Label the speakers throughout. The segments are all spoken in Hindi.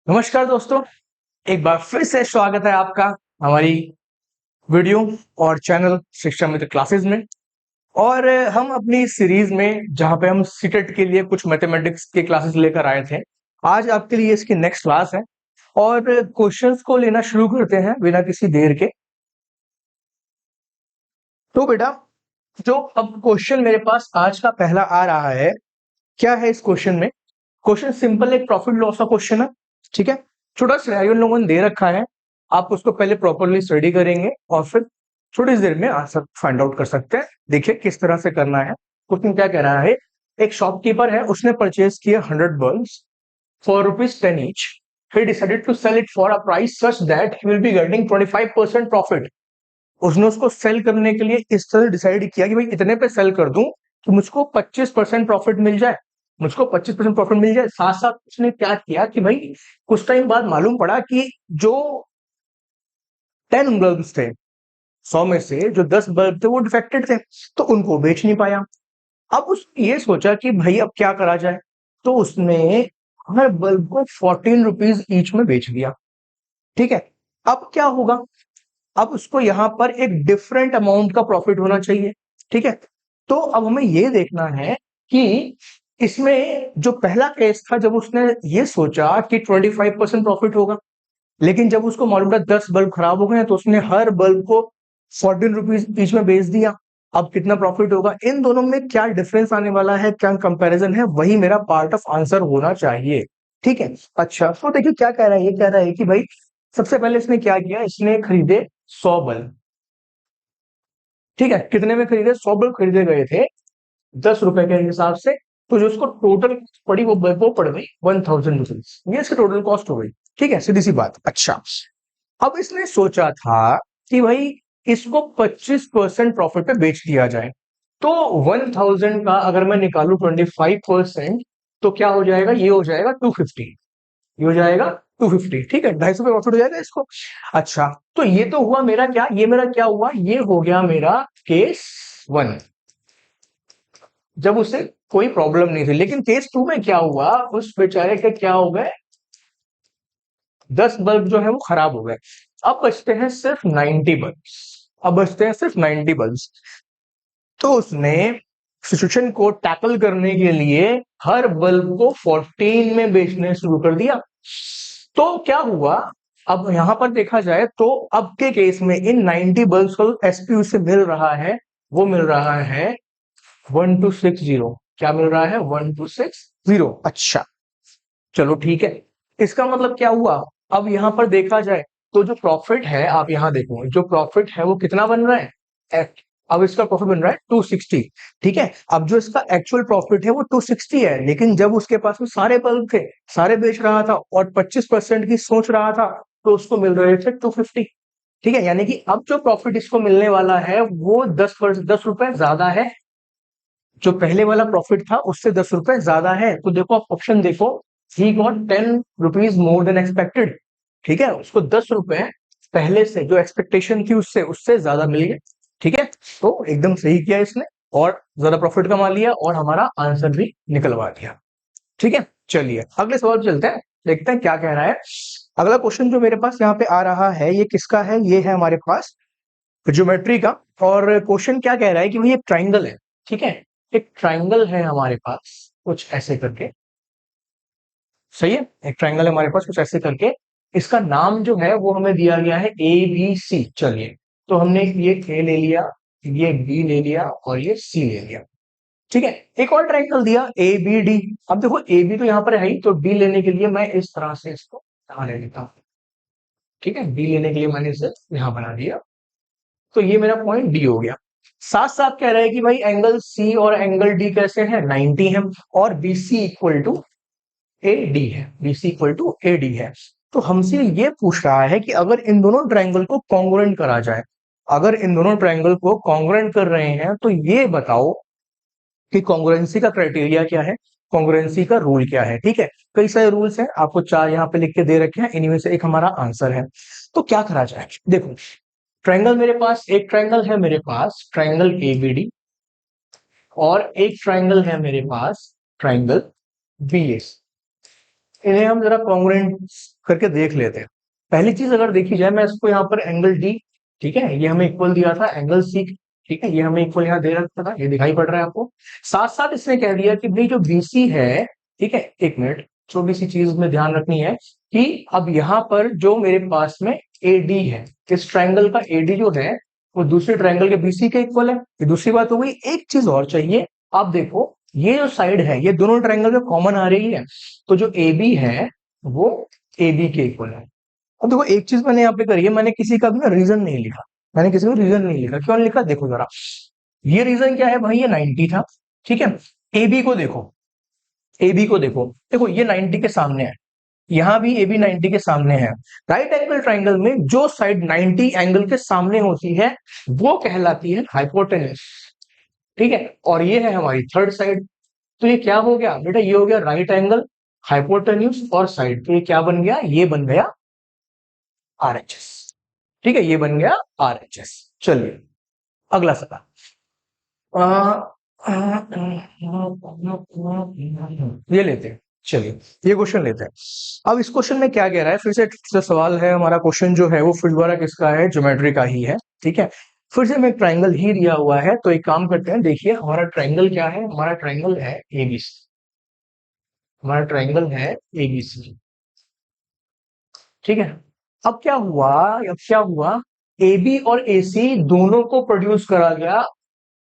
Speaker 1: नमस्कार दोस्तों, एक बार फिर से स्वागत है आपका हमारी वीडियो और चैनल शिक्षा मित्र क्लासेस में। और हम अपनी सीरीज में जहां पे हम सीटेट के लिए कुछ मैथमेटिक्स के क्लासेस लेकर आए थे, आज आपके लिए इसकी नेक्स्ट क्लास है और क्वेश्चंस को लेना शुरू करते हैं बिना किसी देर के। तो बेटा, जो अब क्वेश्चन मेरे पास आज का पहला आ रहा है, क्या है इस क्वेश्चन में? क्वेश्चन सिंपल एक प्रॉफिट लॉस का क्वेश्चन है, ठीक है। छोटा सिनेरियो इन लोगों ने दे रखा है, आप उसको पहले प्रॉपरली स्टडी करेंगे और फिर थोड़ी देर में आंसर फाइंड आउट कर सकते हैं। देखिए किस तरह से करना है। क्वेश्चन क्या कह रहा है, एक शॉपकीपर है, उसने परचेज किया 100 bulbs for ₹10 each. he decided to sell it for a price such that he will be getting 25% profit। उसने उसको सेल करने के लिए इस तरह डिसाइड किया कि भाई इतने पे सेल कर दूं कि मुझको 25% प्रॉफिट मिल जाए, मुझको 25% प्रॉफिट मिल जाए। साथ साथ उसने क्या किया कि भाई कुछ टाइम बाद मालूम पड़ा कि जो 10 बल्ब्स थे, 100 में से जो 10 बल्ब थे वो डिफेक्टेड थे, तो उनको बेच नहीं पाया। अब उसने ये सोचा कि भाई अब क्या करा जाए, तो उसने हर बल्ब को 14 रुपीज ईच में बेच दिया, ठीक है। अब क्या होगा, अब उसको यहां पर एक डिफरेंट अमाउंट का प्रॉफिट होना चाहिए, ठीक है। तो अब हमें ये देखना है कि इसमें जो पहला केस था, जब उसने ये सोचा कि 25% प्रॉफिट होगा, लेकिन जब उसको मालूम था 10 बल्ब खराब हो गए तो उसने हर बल्ब को 14 रुपीज बीच में बेच दिया। अब कितना प्रॉफिट होगा, इन दोनों में क्या डिफरेंस आने वाला है, क्या कंपैरिजन है, वही मेरा पार्ट ऑफ आंसर होना चाहिए, ठीक है। अच्छा, तो देखिए क्या कह रहा है, ये कह रहा है कि भाई सबसे पहले इसने क्या किया, इसने खरीदे 100 बल्ब, ठीक है। कितने में खरीदे, 100 बल्ब खरीदे गए थे 10 रुपए के हिसाब से। तो जो उसको टोटल पड़ी वो पड़ गई 1000 रुपीज, ये इसकी टोटल कॉस्ट हो गई, ठीक है, सीधी सी बात। अच्छा, अब इसने सोचा था कि भाई इसको 25% प्रॉफिट पे बेच दिया जाए, तो 1000 का अगर मैं निकालू 25%, तो क्या हो जाएगा, ये हो जाएगा 250, ये हो जाएगा 250, ठीक है, 250 पे प्रॉफिट हो जाएगा इसको। अच्छा, तो ये तो हुआ मेरा क्या, ये मेरा क्या हुआ, ये हो गया मेरा केस 1, जब उसे कोई प्रॉब्लम नहीं थी। लेकिन केस 2 में क्या हुआ, उस बेचारे के क्या हो गए, 10 बल्ब जो है वो खराब हो गए। अब बचते हैं सिर्फ 90 बल्ब, अब बचते हैं सिर्फ 90 बल्ब। तो उसने सिचुएशन को टैकल करने के लिए हर बल्ब को 14 में बेचने शुरू कर दिया। तो क्या हुआ, अब यहां पर देखा जाए तो अब के केस में इन 90 बल्ब को एसपी से मिल रहा है, वो मिल रहा है 1260। क्या मिल रहा है, 1260। अच्छा, चलो ठीक है। इसका मतलब क्या हुआ, अब यहां पर देखा जाए तो जो प्रॉफिट है, आप यहां देखो जो प्रॉफिट है वो कितना बन रहा है, अब इसका प्रॉफिट बन रहा है 260, ठीक है। अब जो इसका एक्चुअल प्रॉफिट है वो 260 है, लेकिन जब उसके पास में सारे बल्ब थे, सारे बेच रहा था और 25% की सोच रहा था, तो उसको मिल रहे थे 250, ठीक है। यानी कि अब जो प्रॉफिट इसको मिलने वाला है वो 10 रुपए ज्यादा है, जो पहले वाला प्रॉफिट था उससे 10 रुपए ज्यादा है। तो देखो आप ऑप्शन देखो, he got 10 rupees more than expected, ठीक है, उसको 10 रुपए पहले से जो एक्सपेक्टेशन थी उससे उससे ज्यादा मिल गए, ठीक है। तो एकदम सही किया इसने और ज्यादा प्रॉफिट कमा लिया और हमारा आंसर भी निकलवा दिया, ठीक है। चलिए अगले सवाल पे चलते हैं, देखते हैं क्या कह रहा है। अगला क्वेश्चन जो मेरे पास यहाँ पे आ रहा है, ये किसका है, ये है हमारे पास ज्योमेट्री का। और क्वेश्चन क्या कह रहा है कि भाई एक ट्राइंगल है, ठीक है, एक ट्राइंगल है हमारे पास कुछ ऐसे करके, सही है, एक ट्राइंगल है हमारे पास कुछ ऐसे करके। इसका नाम जो है वो हमें दिया गया है ए बी सी। चलिए, तो हमने ये ए ले लिया, ये बी ले लिया और ये सी ले लिया, ठीक है। एक और ट्राइंगल दिया ए बी डी। अब देखो ए बी तो यहाँ पर है ही, तो डी लेने के लिए मैं इस तरह से इसको यहां ले लेता हूं, ठीक है, डी लेने के लिए मैंने इसे यहां बना दिया, तो ये मेरा पॉइंट डी हो गया। साथ साथ कह रहा है कि भाई एंगल सी और एंगल डी कैसे हैं, 90 है, और BC equal to A D है, BC equal to A D है। तो हमसे ये पूछ रहा है कि अगर इन दोनों ट्रायंगल को कॉन्ग्रुएंट करा जाए, अगर इन दोनों ट्रायंगल को कॉन्ग्रुएंट कर रहे हैं तो ये बताओ कि कॉन्ग्रुएंसी का क्राइटेरिया क्या है, कॉन्ग्रुएंसी का रूल क्या है, ठीक है। कई सारे रूल्स हैं, आपको 4 यहाँ पे लिख के दे रखे हैं, इनमें से एक हमारा आंसर है। तो क्या करा जाए, देखो ट्रायंगल मेरे पास, एक ट्रायंगल है मेरे पास ट्रायंगल एबीडी, और एक ट्रायंगल है मेरे पास ट्रायंगल बीएस, इन्हें हम जरा कॉन्ग्रुएंट करके देख लेते हैं। पहली चीज अगर देखी जाए, मैं इसको यहाँ पर एंगल डी, ठीक है, ये हमें इक्वल दिया था एंगल सी, ठीक है, ये हमें इक्वल यहाँ दे रखा था, ये दिखाई पड़ रहा है आपको। साथ साथ इसने कह दिया कि भाई जो बीसी है, ठीक है, एक मिनट, छोटी सी चीज में ध्यान रखनी है कि अब यहाँ पर जो मेरे पास में एडी है, इस ट्रायंगल का एडी जो है वो दूसरे ट्रायंगल के बीसी के इक्वल है। ये दूसरी बात हो गई। एक चीज और चाहिए, आप देखो ये जो साइड है ये दोनों ट्रायंगल में कॉमन आ रही है, तो जो ए बी है वो ए बी के इक्वल है। अब देखो एक चीज मैंने यहाँ पे करी है, मैंने किसी का भी ना रीजन नहीं लिखा, मैंने किसी को रीजन नहीं लिखा। क्यों नहीं लिखा, देखो जरा, ये रीजन क्या है भाई, ये 90 था, ठीक है। ए बी को देखो, ए बी को देखो, देखो ये 90 के सामने है, यहाँ भी ए बी 90 के सामने है। राइट एंगल ट्राइंगल में जो साइड 90 एंगल के सामने होती है वो कहलाती है हाइपोटेन्यूस, ठीक है। और ये है हमारी थर्ड साइड। तो ये क्या हो गया बेटा, ये हो गया राइट एंगल, हाइपोटेन्यूस और साइड। तो ये क्या बन गया, ये बन गया आरएचएस, ठीक है, ये बन गया आरएचएस। चलिए अगला सवाल। ये लेते हैं, चलिए ये क्वेश्चन लेते हैं। अब इस क्वेश्चन में क्या कह रहा है, फिर से सवाल है हमारा, क्वेश्चन जो है वो फिर दोबारा किसका है, ज्योमेट्री का ही है, ठीक है। फिर से हमें ट्राइंगल ही दिया हुआ है, तो एक काम करते हैं, देखिए हमारा ट्राइंगल क्या है, हमारा ट्राइंगल है एबीसी, हमारा ट्राइंगल है एबीसी, ठीक है। अब क्या हुआ, अब क्या हुआ, ए बी और ए सी दोनों को प्रोड्यूस करा गया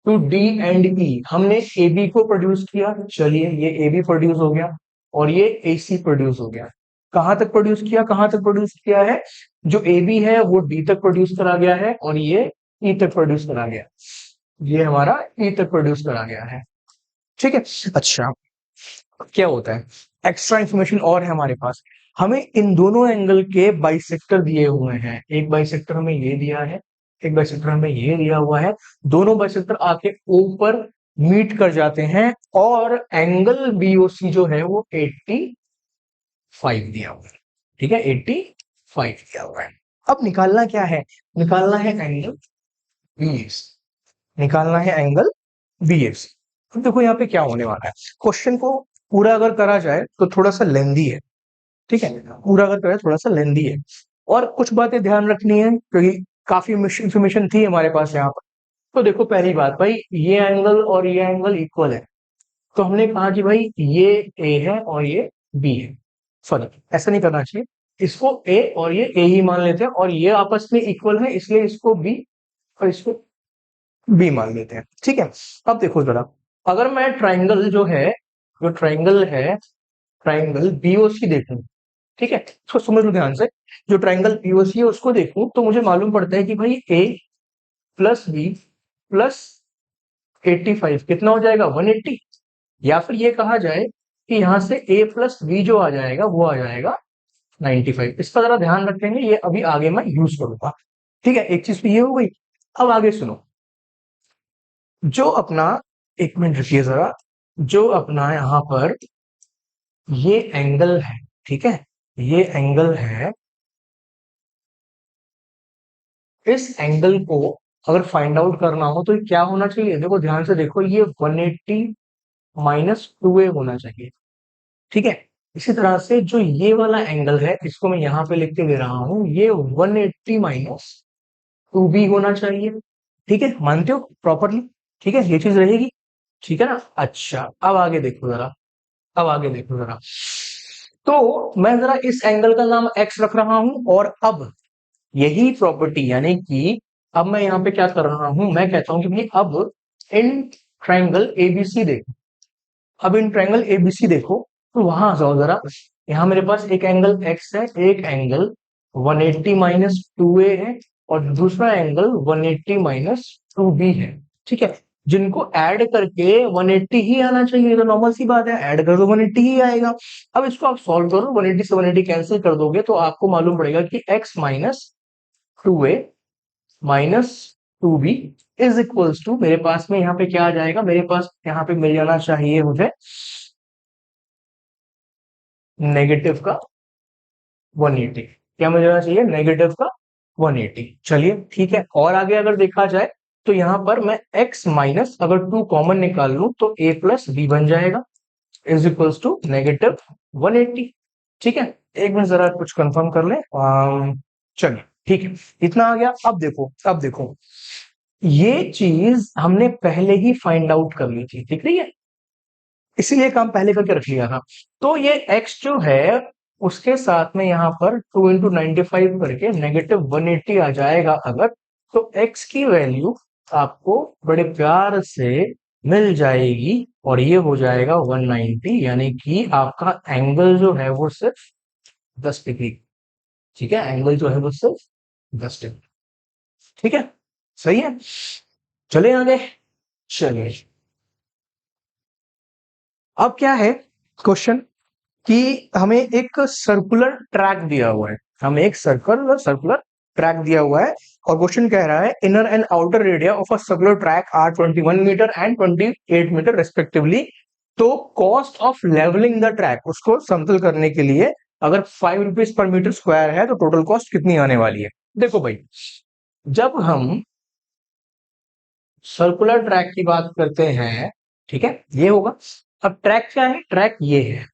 Speaker 1: टू डी एंड ई। हमने ए बी को प्रोड्यूस किया, चलिए ये ए बी प्रोड्यूस हो गया और ये ए सी प्रोड्यूस हो गया। कहां तक प्रोड्यूस किया, कहां तक प्रोड्यूस किया है, जो ए बी है वो डी तक प्रोड्यूस करा गया है और ये ई तक प्रोड्यूस करा गया, ये हमारा ई तक प्रोड्यूस करा गया है, ठीक है। अच्छा क्या होता है, एक्स्ट्रा इंफॉर्मेशन और है हमारे पास, हमें इन दोनों एंगल के बाइसेक्टर दिए हुए हैं। एक बाइसेक्टर हमें ये दिया है, एक बाइसेक्टर हमें ये दिया हुआ है, दोनों बाइसेक्टर आके ऊपर मीट कर जाते हैं और एंगल बीओसी जो है वो 85 दिया हुआ है, ठीक है, 85 दिया हुआ है। अब निकालना क्या है, निकालना है एंगल बीएसी, निकालना है एंगल बीएसी। अब देखो यहाँ पे क्या होने वाला है, क्वेश्चन को पूरा अगर करा जाए तो थोड़ा सा लेंदी है, ठीक है, पूरा अगर करें थोड़ा सा लेंदी है और कुछ बातें ध्यान रखनी है क्योंकि काफी इंफॉर्मेशन थी हमारे पास यहाँ पर। तो देखो पहली बात भाई, ये एंगल और ये एंगल इक्वल है, तो हमने कहा कि भाई ये ए है और ये बी है, सॉरी ऐसा नहीं करना चाहिए, इसको ए और ये ए ही मान लेते हैं और ये आपस में इक्वल है इसलिए इसको बी और इसको बी मान लेते हैं, ठीक है। अब देखो जरा, अगर मैं ट्राइंगल जो है, जो ट्राइंगल है, ट्राइंगल बीओसी देखूं, ठीक है, इसको समझ लो ध्यान से, जो ट्राइंगल पीओसी है उसको देखूं तो मुझे मालूम पड़ता है कि भाई ए प्लस बी प्लस 85 कितना हो जाएगा 180, या फिर ये कहा जाए कि यहां से ए प्लस बी जो आ जाएगा वो आ जाएगा 95। इसका जरा ध्यान रखेंगे, ये अभी आगे मैं यूज करूंगा, ठीक है। एक चीज तो ये हो गई। अब आगे सुनो, जो अपना, एक मिनट रुकिए जरा, जो अपना यहां पर ये एंगल है, ठीक है, ये एंगल है, इस एंगल को अगर फाइंड आउट करना हो तो क्या होना चाहिए, देखो ध्यान से देखो, ये 180 माइनस 2a होना चाहिए, ठीक है। इसी तरह से जो ये वाला एंगल है इसको मैं यहां पे लिख के दे रहा हूं, ये 180 माइनस 2b होना चाहिए, ठीक है, मानते हो प्रॉपरली, ठीक है, ये चीज रहेगी, ठीक है ना। अच्छा अब आगे देखो जरा, अब आगे देखो जरा, तो मैं जरा इस एंगल का नाम x रख रहा हूं और अब यही प्रॉपर्टी यानी कि अब मैं यहाँ पे क्या कर रहा हूं, मैं कहता हूं कि भाई अब इन ट्राइंगल एबीसी देखो, अब इन ट्राइंगल एबीसी देखो, तो वहां आ जाओ जरा, यहाँ मेरे पास एक एंगल x है, एक एंगल 180 माइनस 2a है और दूसरा एंगल 180 माइनस 2b है, ठीक है। जिनको ऐड करके 180 ही आना चाहिए, तो नॉर्मल सी बात है, ऐड कर दो 180 ही आएगा। अब इसको आप सॉल्व करो, 180 से 180 कैंसिल कर दोगे तो आपको मालूम पड़ेगा कि x minus 2a minus 2b is equals to, मेरे पास में यहाँ पे क्या आ जाएगा, मेरे पास यहाँ पे मिल जाना चाहिए मुझे नेगेटिव का 180, क्या मिल जाना चाहिए नेगेटिव का 180। चलिए ठीक है, और आगे अगर देखा जाए तो यहां पर मैं x माइनस अगर 2 कॉमन निकाल लूं तो a प्लस बी बन जाएगा इज इक्वल्स टू नेगेटिव 180, ठीक है, एक मिनट जरा कुछ कंफर्म कर ले। चलिए ठीक है, इतना आ गया। अब देखो ये चीज हमने पहले ही फाइंड आउट कर ली थी, ठीक नहीं है, इसीलिए काम पहले करके रख लिया था। तो ये x जो है उसके साथ में यहाँ पर 2 into 95 करके -180 आ जाएगा अगर, तो x की वैल्यू आपको बड़े प्यार से मिल जाएगी और ये हो जाएगा 190, यानी कि आपका एंगल जो है वो सिर्फ 10 डिग्री। ठीक है, एंगल जो है वो सिर्फ 10 डिग्री। ठीक है, सही है। चले आगे, चलिए अब क्या है क्वेश्चन कि हमें एक सर्कुलर ट्रैक दिया हुआ है, हमें एक सर्कुलर ट्रैक दिया हुआ है और क्वेश्चन कह रहा है inner and outer radii of a circular track are 21 metre and 28 metre respectively. तो cost of levelling the track, उसको समतल करने के लिए अगर 5 रुपीज पर मीटर स्क्वायर है तो टोटल कॉस्ट कितनी आने वाली है। देखो भाई, जब हम सर्कुलर ट्रैक की बात करते हैं, ठीक है, ये होगा। अब ट्रैक क्या है, ट्रैक ये है,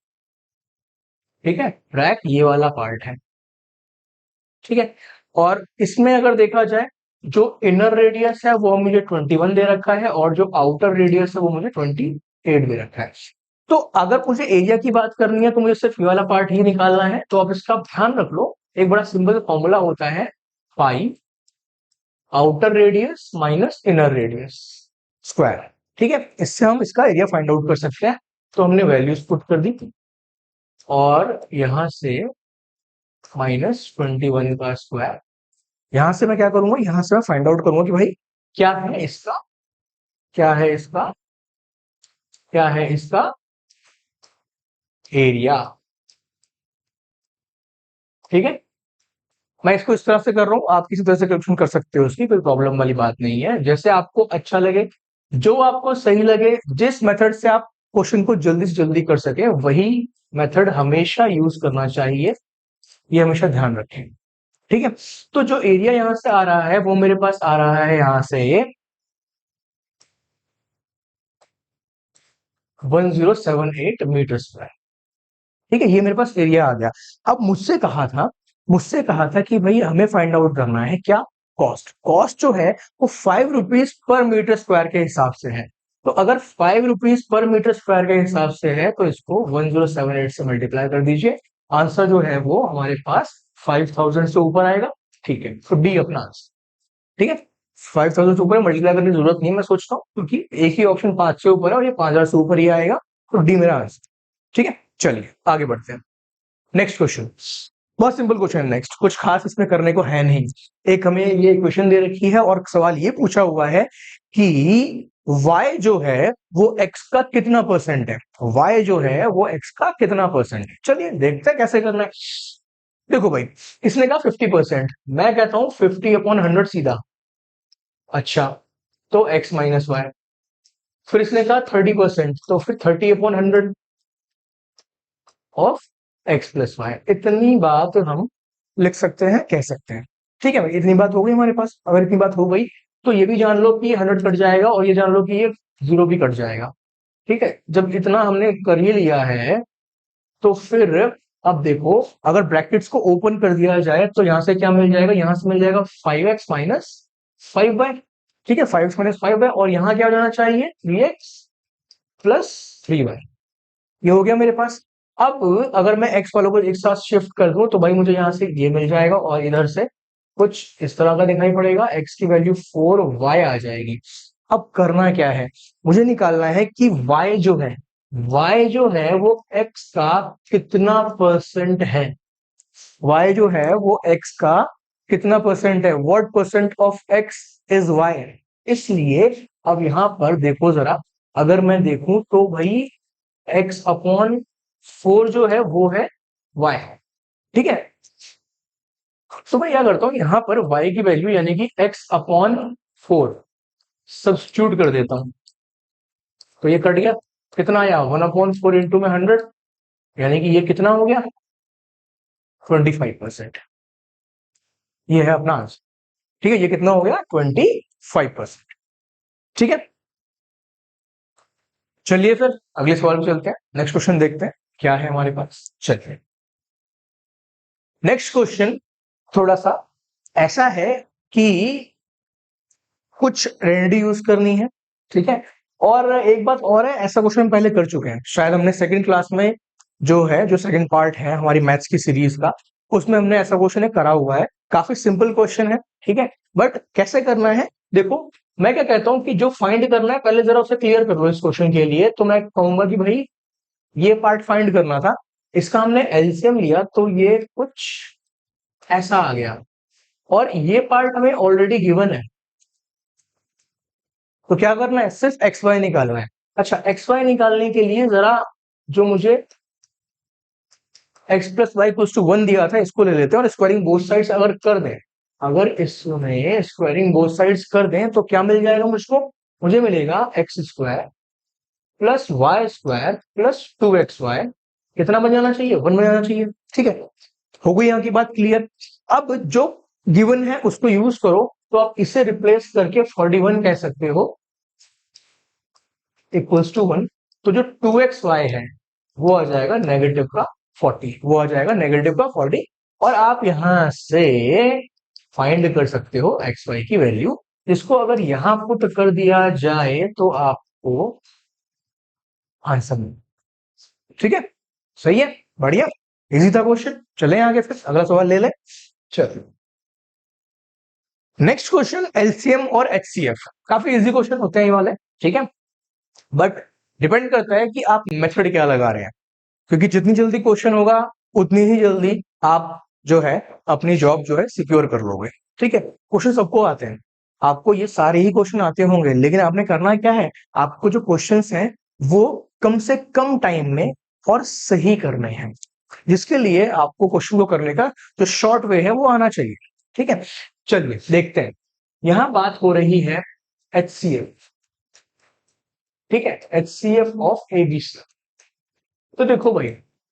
Speaker 1: ठीक है, ट्रैक ये वाला पार्ट है, ठीक है। और इसमें अगर देखा जाए जो इनर रेडियस है वो मुझे 21 दे रखा है और जो आउटर रेडियस है वो मुझे 28 दे रखा है। तो अगर मुझे एरिया की बात करनी है तो मुझे सिर्फ ये वाला पार्ट ही निकालना है। तो अब इसका ध्यान रख लो, एक बड़ा सिंपल फॉर्मूला होता है, pi outer radius minus inner radius square. ठीक है, इससे हम इसका एरिया फाइंड आउट कर सकते हैं। तो हमने वैल्यूज पुट कर दी और यहां से -21 का स्क्वायर, यहां से मैं क्या करूंगा, यहां से मैं फाइंड आउट करूंगा कि भाई क्या है इसका, क्या है इसका, क्या है इसका एरिया। ठीक है, मैं इसको इस तरह से कर रहा हूं, आप किसी तरह से कैलकुलेशन कर सकते हो, उसकी कोई प्रॉब्लम वाली बात नहीं है, जैसे आपको अच्छा लगे, जो आपको सही लगे, जिस मेथड से आप क्वेश्चन को जल्दी से जल्दी कर सके वही मेथड हमेशा यूज करना चाहिए, ये हमेशा ध्यान रखें। ठीक है, तो जो एरिया यहां से आ रहा है वो मेरे पास आ रहा है यहां से 1078 मीटर स्क्वायर। ठीक है, ये मेरे पास एरिया आ गया। अब मुझसे कहा था कि भाई हमें फाइंड आउट करना है क्या, कॉस्ट। कॉस्ट जो है वो 5 रुपीज पर मीटर स्क्वायर के हिसाब से है। तो अगर 5 रुपीज पर मीटर स्क्वायर के हिसाब से है तो इसको 1078 से मल्टीप्लाई कर दीजिए, आंसर जो है वो हमारे पास 5000 से ऊपर आएगा। ठीक है, तो डी अपना आंसर। ठीक है, 5000 से ऊपर मल्टीप्लाई करने की जरूरत नहीं है मैं सोचता हूँ, क्योंकि एक ही ऑप्शन 5 से ऊपर है और ये 5000 से ऊपर ही आएगा, तो डी मेरा आंसर। ठीक है, चलिए आगे बढ़ते हैं। नेक्स्ट क्वेश्चन, बहुत सिंपल क्वेश्चन है नेक्स्ट, कुछ खास इसमें करने को है नहीं। एक हमें ये क्वेश्चन दे रखी है और सवाल ये पूछा हुआ है कि y जो है वो x का कितना परसेंट है, y जो है वो x का कितना परसेंट है। चलिए देखते हैं कैसे करना है। देखो भाई, इसने कहा 50%, मैं कहता हूं 50/100 सीधा। अच्छा, तो x माइनस वाई। फिर इसने कहा 30%, तो फिर 30/100 ऑफ x प्लस वाई। इतनी बात हम लिख सकते हैं, कह सकते हैं। ठीक है भाई, इतनी बात हो गई हमारे पास। अगर इतनी बात हो गई तो ये भी जान लो कि 100 कट जाएगा और ये जान लो कि ये 0 भी कट जाएगा। ठीक है, जब इतना हमने कर ही लिया है तो फिर अब देखो, अगर ब्रैकेट्स को ओपन कर दिया जाए तो यहां से क्या मिल जाएगा, यहां से मिल जाएगा 5x माइनस 5y। ठीक है, 5x माइनस 5y, और यहां क्या हो जाना चाहिए, 3x प्लस 3y। ये हो गया मेरे पास। अब अगर मैं x वालों को एक साथ शिफ्ट कर दूं तो भाई मुझे यहां से ये मिल जाएगा और इधर से कुछ इस तरह का दिखाई पड़ेगा, x की वैल्यू 4y आ जाएगी। अब करना क्या है, मुझे निकालना है कि y जो है वो x का कितना परसेंट है, y जो है वो x का कितना परसेंट है, what percent of x is y। इसलिए अब यहां पर देखो जरा, अगर मैं देखूं तो भाई x/4 जो है वो है y। ठीक है, तो मैं क्या करता हूं, यहां पर y की वैल्यू यानी कि x/4 सब्स्टिट्यूट कर देता हूं, तो ये कट गया, कितना आया 1/4 इंटू में 100, यानी कि ये कितना हो गया 25%। ये है अपना आंसर। ठीक है, ये कितना हो गया 25%। ठीक है, चलिए फिर अगले सवाल पे चलते हैं, नेक्स्ट क्वेश्चन देखते हैं क्या है हमारे पास। चलिए, नेक्स्ट क्वेश्चन थोड़ा सा ऐसा है कि कुछ रेमेडी यूज करनी है, ठीक है। और एक बात और है, ऐसा क्वेश्चन हम पहले कर चुके हैं, शायद हमने सेकंड क्लास में जो सेकंड पार्ट है हमारी मैथ्स की सीरीज का, उसमें हमने ऐसा क्वेश्चन करा हुआ है। काफी सिंपल क्वेश्चन है, ठीक है। बट कैसे करना है देखो, मैं क्या कहता हूं कि जो फाइंड करना है पहले जरा उसे क्लियर करो इस क्वेश्चन के लिए। तो मैं कहूंगा कि भाई ये पार्ट फाइंड करना था, इसका हमने एलसीएम लिया तो ये कुछ ऐसा आ गया, और ये पार्ट हमें ऑलरेडी गिवन है, तो क्या करना है, सिर्फ एक्स वाई निकालना है। अच्छा, एक्स वाई निकालने के लिए जरा जो मुझे X plus Y equals to 1 दिया था इसको ले लेते हैं, और स्क्वायरिंग बोथ साइड्स अगर कर दें, अगर इसमें स्क्वायरिंग बोथ साइड्स कर दें तो क्या मिल जाएगा मुझको, मुझे मिलेगा X square plus Y square plus 2xy, कितना बन जाना चाहिए, 1 बन जाना चाहिए, ठीक है। हो गई यहाँ की बात क्लियर। अब जो गिवन है उसको यूज करो, तो आप इसे रिप्लेस करके 41 कह सकते हो इक्वल्स टू 1। तो जो 2xy है वो आ जाएगा नेगेटिव का 40, वो आ जाएगा नेगेटिव का 40। और आप यहां से फाइंड कर सकते हो एक्स वाई की वैल्यू, जिसको अगर यहां पुट कर दिया जाए तो आपको आंसर मिले, ठीक है। सही है, बढ़िया, इजी था क्वेश्चन। चले आगे, फिर अगला सवाल ले ले। चलो नेक्स्ट क्वेश्चन, एलसीएम और एचसीएफ। काफी इजी क्वेश्चन होते हैं ये वाले, ठीक है। बट डिपेंड करता है कि आप मेथड क्या लगा रहे हैं, क्योंकि जितनी जल्दी क्वेश्चन होगा उतनी ही जल्दी आप जो है अपनी जॉब जो है सिक्योर कर लोगे, ठीक है। क्वेश्चन सबको आते हैं, आपको ये सारे ही क्वेश्चन आते होंगे, लेकिन आपने करना क्या है, आपको जो क्वेश्चंस हैं वो कम से कम टाइम में और सही करने हैं, जिसके लिए आपको क्वेश्चन को करने का जो शॉर्ट वे है वो आना चाहिए, ठीक है। चलिए देखते हैं, यहां बात हो रही है एचसीएफ, ठीक है, एचसीएफ ऑफ एबीसी। तो देखो भाई,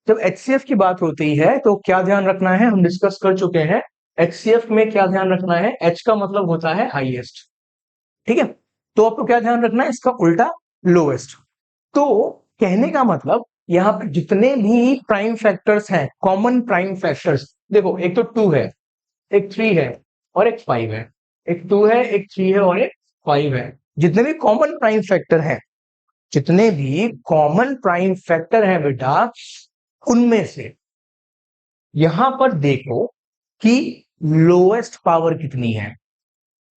Speaker 1: जब एचसीएफ की बात होती है तो क्या ध्यान रखना है, हम डिस्कस कर चुके हैं। एचसीएफ में क्या ध्यान रखना है, एच का मतलब होता है हाईएस्ट, ठीक है। तो आपको क्या ध्यान रखना है, इसका उल्टा लोएस्ट। तो कहने का मतलब यहां पर जितने भी प्राइम फैक्टर्स हैं, कॉमन प्राइम फैक्टर्स, देखो एक तो 2 है, एक 3 है और एक 5 है, एक 2 है, एक 3 है और एक 5 है। जितने भी कॉमन प्राइम फैक्टर हैं, जितने भी कॉमन प्राइम फैक्टर हैं बेटा, उनमें से यहां पर देखो कि लोएस्ट पावर कितनी है।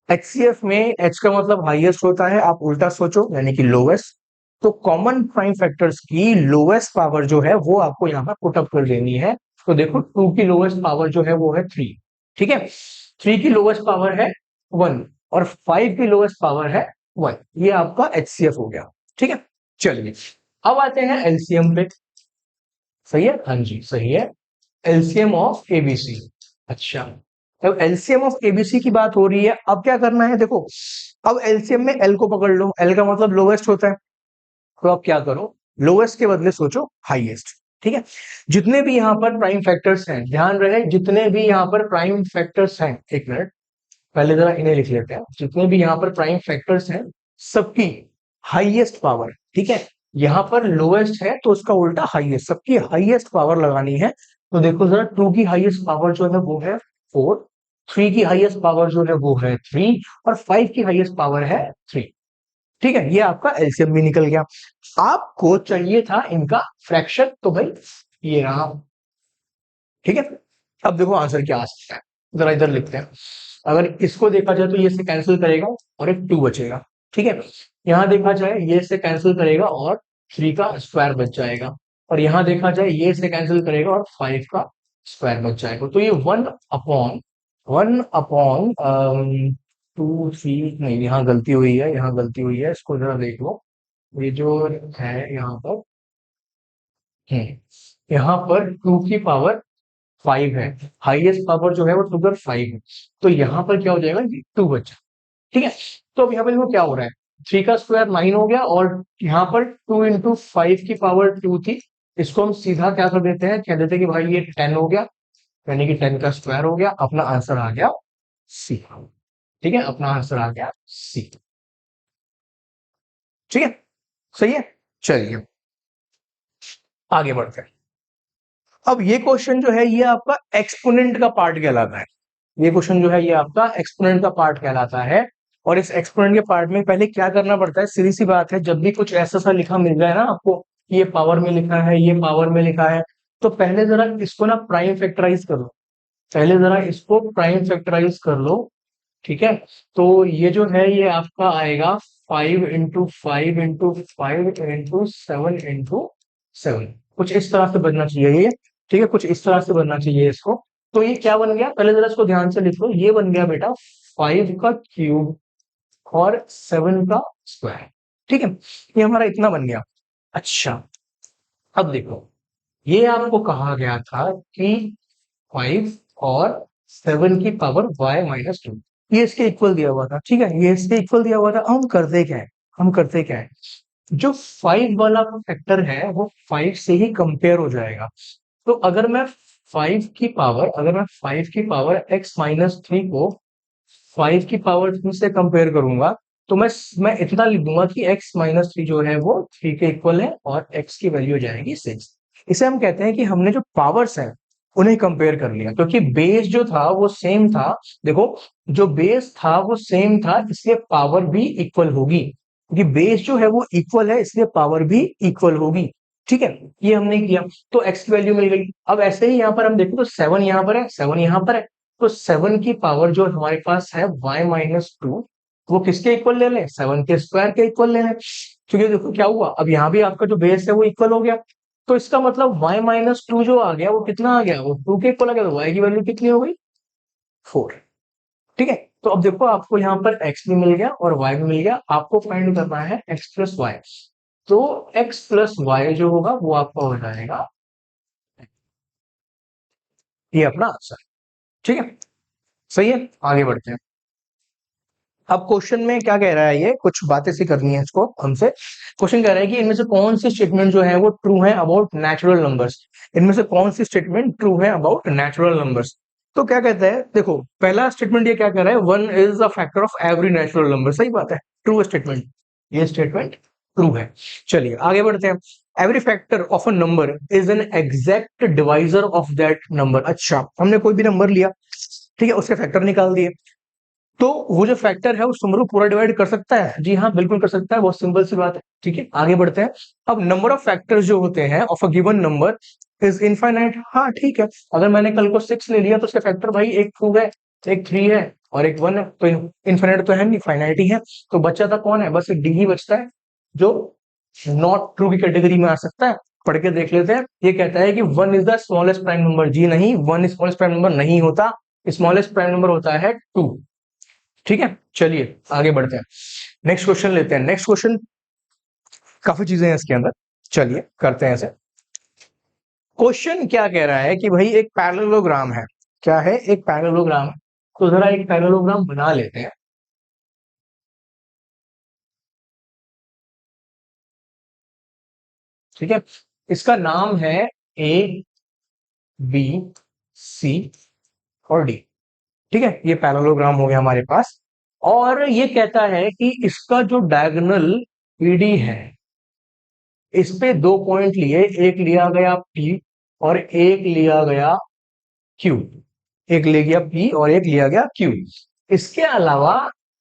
Speaker 1: एचसीएफ में एच का मतलब हाईएस्ट होता है, आप उल्टा सोचो यानी कि लोएस्ट। तो कॉमन प्राइम फैक्टर्स की लोएस्ट पावर जो है वो आपको यहां पर पुट अप कर देनी है। तो देखो 2 की लोएस्ट पावर जो है वो है 3, ठीक है। 3 की लोएस्ट पावर है 1 और 5 की लोएस्ट पावर है 1। ये आपका एचसीएफ हो गया, ठीक है। चलिए अब आते हैं एलसीएम पे। सही है, हाँ जी सही है, एलसीएम ऑफ एबीसी। अच्छा, अब एलसीएम ऑफ एबीसी की बात हो रही है, अब क्या करना है देखो, अब एलसीएम में एल को पकड़ लो, एल का मतलब लोवेस्ट होता है, तो आप क्या करो, लोवेस्ट के बदले सोचो हाईएस्ट, ठीक है। जितने भी यहां पर प्राइम फैक्टर्स हैं, ध्यान रहे जितने भी यहां पर प्राइम फैक्टर्स हैं, एक मिनट पहले जरा इन्हें लिख लेते हैं, जितने भी यहां पर प्राइम फैक्टर्स हैं सबकी हाईएस्ट पावर, ठीक है। यहां पर लोएस्ट है तो उसका उल्टा हाईएस्ट, सबकी हाईएस्ट पावर लगानी है। तो देखो जरा, 2 की हाईएस्ट पावर जो है वो है 4, 3 की हाईएस्ट पावर जो है वो है 3 और 5 की हाईएस्ट पावर है 3, ठीक है। ये आपका एलसीएम भी निकल गया। आपको चाहिए था इनका फ्रैक्शन, तो भाई ये रहा, ठीक है। अब देखो आंसर क्या आ सकता है, जरा इधर लिखते हैं। अगर इसको देखा जाए तो ये से कैंसिल करेगा और एक 2 बचेगा, ठीक है। यहां देखा जाए ये से कैंसिल करेगा और 3 का स्क्वायर बच जाएगा, और यहां देखा जाए ये से कैंसिल करेगा और 5 का स्क्वायर बच जाएगा। तो ये 1 अपॉन 2 3, नहीं यहाँ गलती हुई है, यहाँ गलती हुई है, इसको जरा देख लो। ये जो है यहाँ पर, यहाँ पर 2 की पावर 5 है, हाईएस्ट पावर जो है वो 2 पर 5 है, तो यहां पर क्या हो जाएगा, 2 बचा, ठीक है। तो अब यहाँ पर देखो क्या हो रहा है, 3 का स्क्वायर 9 हो गया, और यहाँ पर 2 इंटू 5 की पावर 2 थी, इसको हम सीधा क्या कर देते हैं, कह देते हैं कि भाई ये 10 हो गया, यानी कि 10 का स्क्वायर हो गया, अपना आंसर आ गया सी, ठीक है, अपना आंसर आ गया सी, ठीक है। सही है, चलिए आगे बढ़ते हैं। अब ये क्वेश्चन जो है ये आपका एक्सपोनेंट का पार्ट कहलाता है। ये क्वेश्चन जो है ये आपका एक्सपोनेंट का पार्ट कहलाता है। और इस एक्सपोनेंट के पार्ट में पहले क्या करना पड़ता है, सीधी सी बात है, जब भी कुछ ऐसा सा लिखा मिल जाए ना आपको, ये पावर में लिखा है, ये पावर में लिखा है, तो पहले जरा इसको ना प्राइम फैक्टराइज कर लो। पहले जरा इसको प्राइम फैक्टराइज कर लो। ठीक है, तो ये जो है ये आपका आएगा 5 इंटू 5 इंटू 7 इंटू 7, कुछ इस तरह से बनना चाहिए ये। ठीक है, कुछ इस तरह से बनना चाहिए इसको। तो ये क्या बन गया, पहले जरा इसको ध्यान से लिख लो, ये बन गया बेटा 5 का क्यूब और 7 का स्क्वायर। ठीक है, ये हमारा इतना बन गया। अच्छा, अब देखो, ये आपको कहा गया था कि 5 और 7 की पावर y-2, ये इसके इक्वल दिया हुआ था। ठीक है, ये इसके इक्वल दिया हुआ था। हम करते क्या है, जो 5 वाला फैक्टर है वो 5 से ही कंपेयर हो जाएगा। तो अगर मैं 5 की पावर x-3 को 5 की पावर 3 से कंपेयर करूंगा, तो मैं इतना लिख दूंगा कि x-3 जो है वो 3 के इक्वल है और x की वैल्यू हो जाएगी 6। इसे हम कहते हैं कि हमने जो पावर्स हैं उन्हें कंपेयर कर लिया, क्योंकि बेस जो था वो सेम था। देखो, जो बेस था वो सेम था, इसलिए पावर भी इक्वल होगी, क्योंकि बेस जो है वो इक्वल है इसलिए पावर भी इक्वल होगी। ठीक है, ये हमने किया, तो x की वैल्यू मिल गई। अब ऐसे ही यहाँ पर हम देखें तो 7 यहाँ पर है, 7 यहाँ पर है, तो 7 की पावर जो हमारे पास है y-2, वो किसके इक्वल ले लें, 7 के स्क्वायर के इक्वल ले लें। क्योंकि देखो क्या हुआ, अब यहाँ भी आपका जो बेस है वो इक्वल हो गया, तो इसका मतलब y-2 जो आ गया वो कितना आ गया, वो 2 के इक्वल आ गया, तो y की वैल्यू कितनी हो गई, 4। ठीक है, तो अब देखो आपको यहाँ पर x भी मिल गया और y भी मिल गया, आपको फाइंड करना है x प्लस वाई। तो x प्लस वाई जो होगा वो आपका हो जाएगा, ये अपना आंसर। ठीक है, सही है, आगे बढ़ते हैं। अब क्वेश्चन में क्या कह रहा है, ये कुछ बातें सी करनी है इसको हमसे। क्वेश्चन कह रहा है कि इनमें से कौन सी स्टेटमेंट जो है वो ट्रू है अबाउट नेचुरल नंबर्स। इनमें से कौन सी स्टेटमेंट ट्रू है अबाउट नेचुरल नंबर्स। तो क्या कहता है, देखो पहला स्टेटमेंट ये क्या कह रहा है, 1 is a factor of every natural number. सही बात है, ट्रू स्टेटमेंट, ये स्टेटमेंट ट्रू है। चलिए आगे बढ़ते हैं। Every factor of a number is an exact divisor of that number. अच्छा, हमने कोई भी नंबर लिया, ठीक है, उसके फैक्टर निकाल दिए, तो वो जो फैक्टर है उस नंबर को पूरा डिवाइड कर सकता है। जी हाँ, बिल्कुल कर सकता है, बहुत सिंपल सी बात है। ठीक है, आगे बढ़ते हैं। अब नंबर ऑफ फैक्टर्स जो होते हैं of a given number is infinite. हाँ ठीक है, अगर मैंने कल को 6 ले लिया तो उसका फैक्टर भाई एक 2 है, एक 3 है और एक 1 है, तो इनफाइनाइट तो है नहीं, फाइनाइट ही है। तो बचा था कौन है, बस एक डी ही बचता है, जो नॉट ट्रू की कैटेगरी में आ सकता है। पढ़ के देख लेते हैं। ये कहता है कि 1 is the smallest prime number. जी नहीं, 1 स्मॉलेस्ट प्राइम नंबर नहीं होता, स्मॉलेस्ट प्राइम नंबर होता है 2। ठीक है, चलिए आगे बढ़ते हैं, नेक्स्ट क्वेश्चन लेते हैं। नेक्स्ट क्वेश्चन, काफी चीजें हैं इसके अंदर, चलिए करते हैं ऐसे। क्वेश्चन क्या कह रहा है कि भाई एक पैरेललोग्राम है। क्या है, एक पैरेललोग्राम है। तो जरा एक पैरेललोग्राम बना लेते हैं। ठीक है, इसका नाम है ए बी सी और डी। ठीक है, ये पैरेललोग्राम हो गया हमारे पास। और ये कहता है कि इसका जो डायगोनल पीडी है, इस पे 2 पॉइंट लिए, एक लिया गया P और एक लिया गया Q। एक ले गया P और एक लिया गया Q। इसके अलावा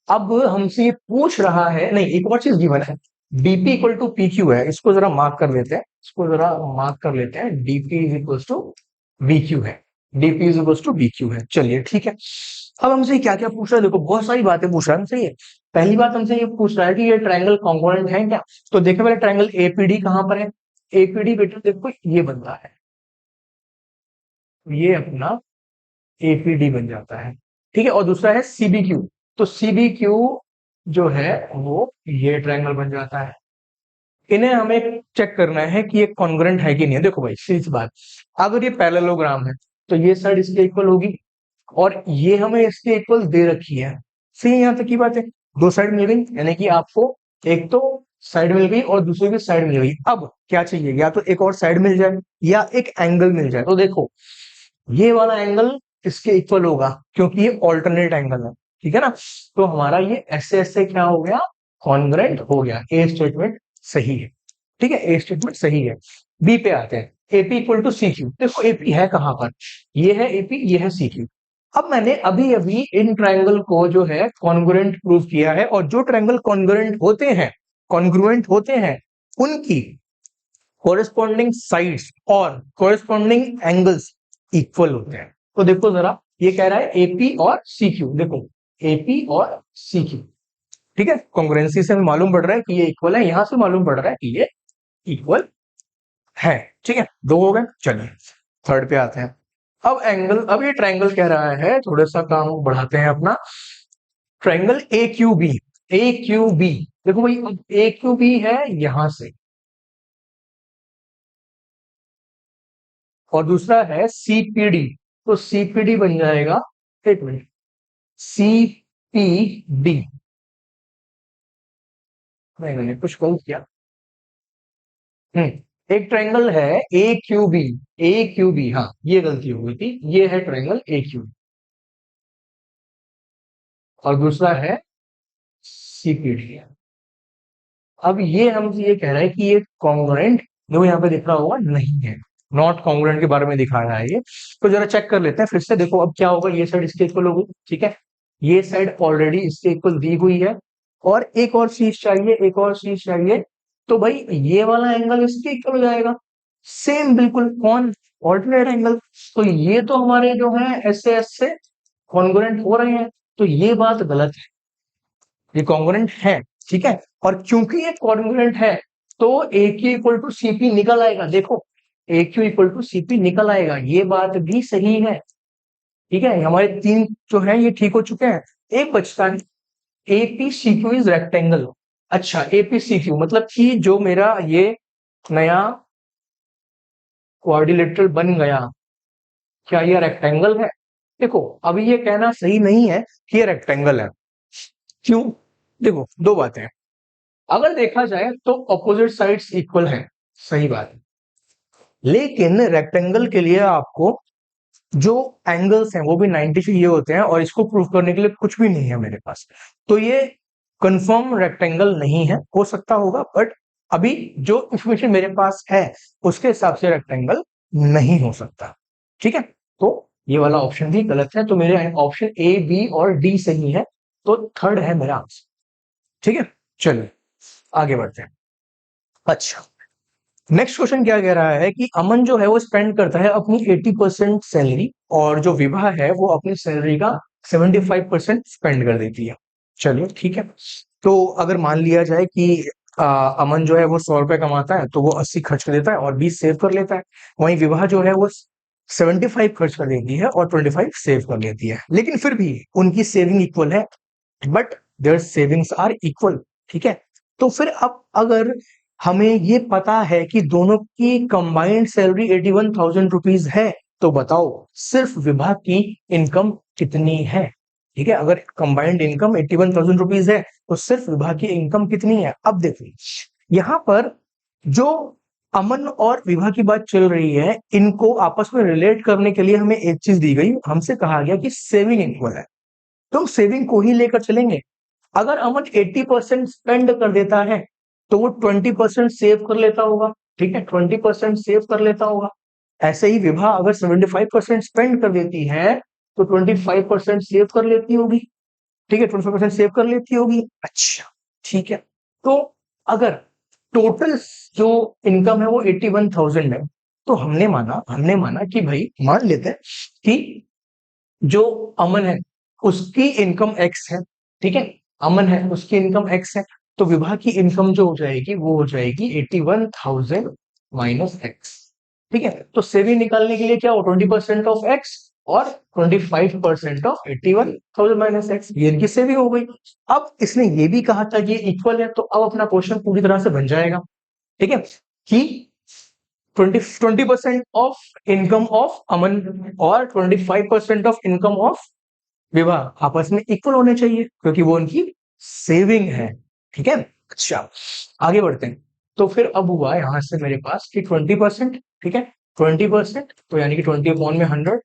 Speaker 1: अब हमसे ये पूछ रहा है, नहीं एक और चीज गिवन है, dp equal to P Q है। इसको जरा मार्क कर लेते हैं, इसको जरा मार्क कर लेते हैं, dp is equal to V Q है, dp is equal to V Q है। चलिए ठीक है, अब हमसे क्या क्या पूछ रहा है, देखो बहुत सारी बातें पूछ रहा है हमसे ये। पहली बात हमसे ये पूछ रहा है कि ये ट्रायंगल कॉन्ग्रुएंट है क्या। तो देखो पहले ट्रायंगल एपीडी कहां पर है, एपीडी बेटा देखो ये बनता है, ये अपना एपीडी बन जाता है। ठीक है, और दूसरा है सीबीक्यू, तो सीबीक्यू जो है वो ये ट्रायंगल बन जाता है। इन्हें हमें चेक करना है कि ये कॉन्ग्रुएंट है कि नहीं है। देखो भाई सीधी बात, अगर ये पैरेललोग्राम है तो ये साइड इसके इक्वल होगी और ये हमें इसके इक्वल दे रखी है। सही, यहां तक की बात है, दो साइड मिल गई, यानी कि आपको एक तो साइड मिल गई और दूसरी भी साइड मिल गई। अब क्या चाहिए, या तो एक और साइड मिल जाए या एक एंगल मिल जाए। तो देखो ये वाला एंगल इसके इक्वल होगा क्योंकि ये ऑल्टरनेट एंगल है। ठीक है ना, तो हमारा ये ऐसे ऐसे क्या हो गया, कॉन्ग्रुएंट हो गया। ए स्टेटमेंट सही है। ठीक है, ए स्टेटमेंट सही है। बी पे आते हैं। AP equal to C Q. देखो एपी है कहां पर, ये है एपी, ये है सी क्यू। अब मैंने अभी अभी इन ट्रायंगल को जो है कॉन्ग्रुएंट प्रूव किया है, और जो ट्रायंगल कॉन्ग्रुएंट होते हैं उनकी कोरिस्पॉन्डिंग साइड्स और कोरिस्पॉन्डिंग एंगल्स इक्वल होते हैं। तो देखो जरा, ये कह रहा है एपी और सी क्यू, देखो एपी और सी क्यू, ठीक है, कॉन्ग्रुएंसी से हमें मालूम पड़ रहा है कि ये इक्वल है, यहां से मालूम पड़ रहा है कि ये इक्वल है, ठीक है, दो हो गए। चलिए थर्ड पे आते हैं। अब एंगल, अब ये ट्रायंगल कह रहा है, थोड़ा सा काम बढ़ाते हैं अपना, triangle A Q B, A Q B. देखो भाई अब ए क्यू बी है यहां से, और दूसरा है सीपीडी, तो सीपीडी बन जाएगा, एक मिनट, सीपीडी, मैंने कुछ गलत किया। एक ट्रायंगल है ए Q B, A Q B, हाँ ये गलती हो गई थी, ये है ट्रायंगल ए क्यू, और दूसरा है सीपीडी। अब ये हम ये कह रहे हैं कि ये कॉन्ग्रुएंट, जो यहाँ पे दिख रहा होगा, नहीं है, नॉट कॉन्ग्रुएंट के बारे में दिखा रहा है ये। तो जरा चेक कर लेते हैं फिर से, देखो अब क्या होगा, ये साइड इसके इक्वल होगी, ठीक है, ये साइड ऑलरेडी इसके इक्वल दी हुई है, और एक और चीज चाहिए, एक और चीज चाहिए, तो भाई ये वाला एंगल इसके इक्वल हो जाएगा, सेम बिल्कुल, कौन, ऑल्टरनेट एंगल। तो ये तो हमारे जो है एस से कॉन्ग्रुएंट हो रहे हैं, तो ये बात गलत है, ये कॉन्ग्रुएंट है, ठीक है, और क्योंकि ये कॉन्ग्रुएंट है तो ए क्यू इक्वल टू सीपी निकल आएगा, देखो ए क्यू इक्वल टू सीपी निकल आएगा, ये बात भी सही है, ठीक है, हमारे तीन जो है ये ठीक हो चुके हैं। एक बचता है, AP C Q is rectangle. अच्छा एपी सी क्यू मतलब कि जो मेरा ये नया क्वाड्रिलेटरल बन गया, क्या ये रेक्टेंगल है? देखो अभी ये कहना सही नहीं है कि ये रेक्टेंगल है, क्यों? देखो दो बातें, अगर देखा जाए तो ऑपोजिट साइड्स इक्वल है, सही बात है, लेकिन रेक्टेंगल के लिए आपको जो एंगल्स हैं वो भी 90 चाहिए होते हैं, और इसको प्रूव करने के लिए कुछ भी नहीं है मेरे पास, तो ये कंफर्म रेक्टेंगल नहीं है, हो सकता होगा, बट अभी जो इंफॉर्मेशन मेरे पास है उसके हिसाब से रेक्टेंगल नहीं हो सकता, ठीक है, तो ये वाला ऑप्शन भी गलत है, तो मेरे ऑप्शन ए बी और डी सही है, तो थर्ड है मेरा आंसर, ठीक है। चलिए आगे बढ़ते हैं। अच्छा नेक्स्ट क्वेश्चन क्या कह रहा है कि अमन जो है वो स्पेंड करता है अपनी 80% सैलरी, और जो विवाह है वो अपनी सैलरी का 75% स्पेंड कर देती है। चलिए ठीक है, तो अगर मान लिया जाए कि अमन जो है वो 100 रुपए कमाता है, तो वो 80 खर्च कर देता है और 20 सेव कर लेता है, वहीं विवाह जो है वो 75 खर्च कर देती है और 25 सेव कर लेती है, लेकिन फिर भी उनकी सेविंग इक्वल है, but their savings are equal, ठीक है। तो फिर अब अगर हमें ये पता है कि दोनों की कंबाइंड सैलरी 81,000 रुपीज है, तो बताओ सिर्फ विभा की इनकम कितनी है, ठीक है, अगर कंबाइंड इनकम 81,000 रुपीज है तो सिर्फ विभा की इनकम कितनी है। अब देखो यहां पर जो अमन और विभा की बात चल रही है, इनको आपस में रिलेट करने के लिए हमें एक चीज दी गई, हमसे कहा गया कि सेविंग इक्वल है, तो हम सेविंग को ही लेकर चलेंगे। अगर अमन 80% स्पेंड कर देता है तो वो 20% सेव कर लेता होगा, ठीक है, 20% सेव कर लेता होगा। ऐसे ही विभा अगर 75% स्पेंड कर देती है तो 25% सेव कर लेती होगी, ठीक है, 25% सेव कर लेती होगी। अच्छा ठीक है, तो अगर टोटल जो इनकम है वो 81,000 है, तो हमने माना कि भाई मान लेते हैं कि जो अमन है उसकी इनकम एक्स है, ठीक है, अमन है उसकी इनकम एक्स है, तो विभा की इनकम जो हो जाएगी वो हो जाएगी 81,000 माइनस एक्स, ठीक है, तो सेविंग निकालने के लिए क्या हो, 20% ऑफ एक्स और 25% ऑफ 81,000 माइनस एक्स, ये इनकी सेविंग हो गई। अब इसने ये भी कहा था कि इक्वल है, तो अब अपना क्वेश्चन पूरी तरह से बन जाएगा, ठीक है, कि 20% ऑफ इनकम ऑफ अमन और 25% ऑफ इनकम ऑफ विवाह आपस में इक्वल होने चाहिए, क्योंकि वो उनकी सेविंग है, ठीक है। अच्छा आगे बढ़ते हैं, तो फिर अब हुआ यहां से मेरे पास कि 20%, ठीक है, 20%, तो यानी कि 20 अपॉन में 100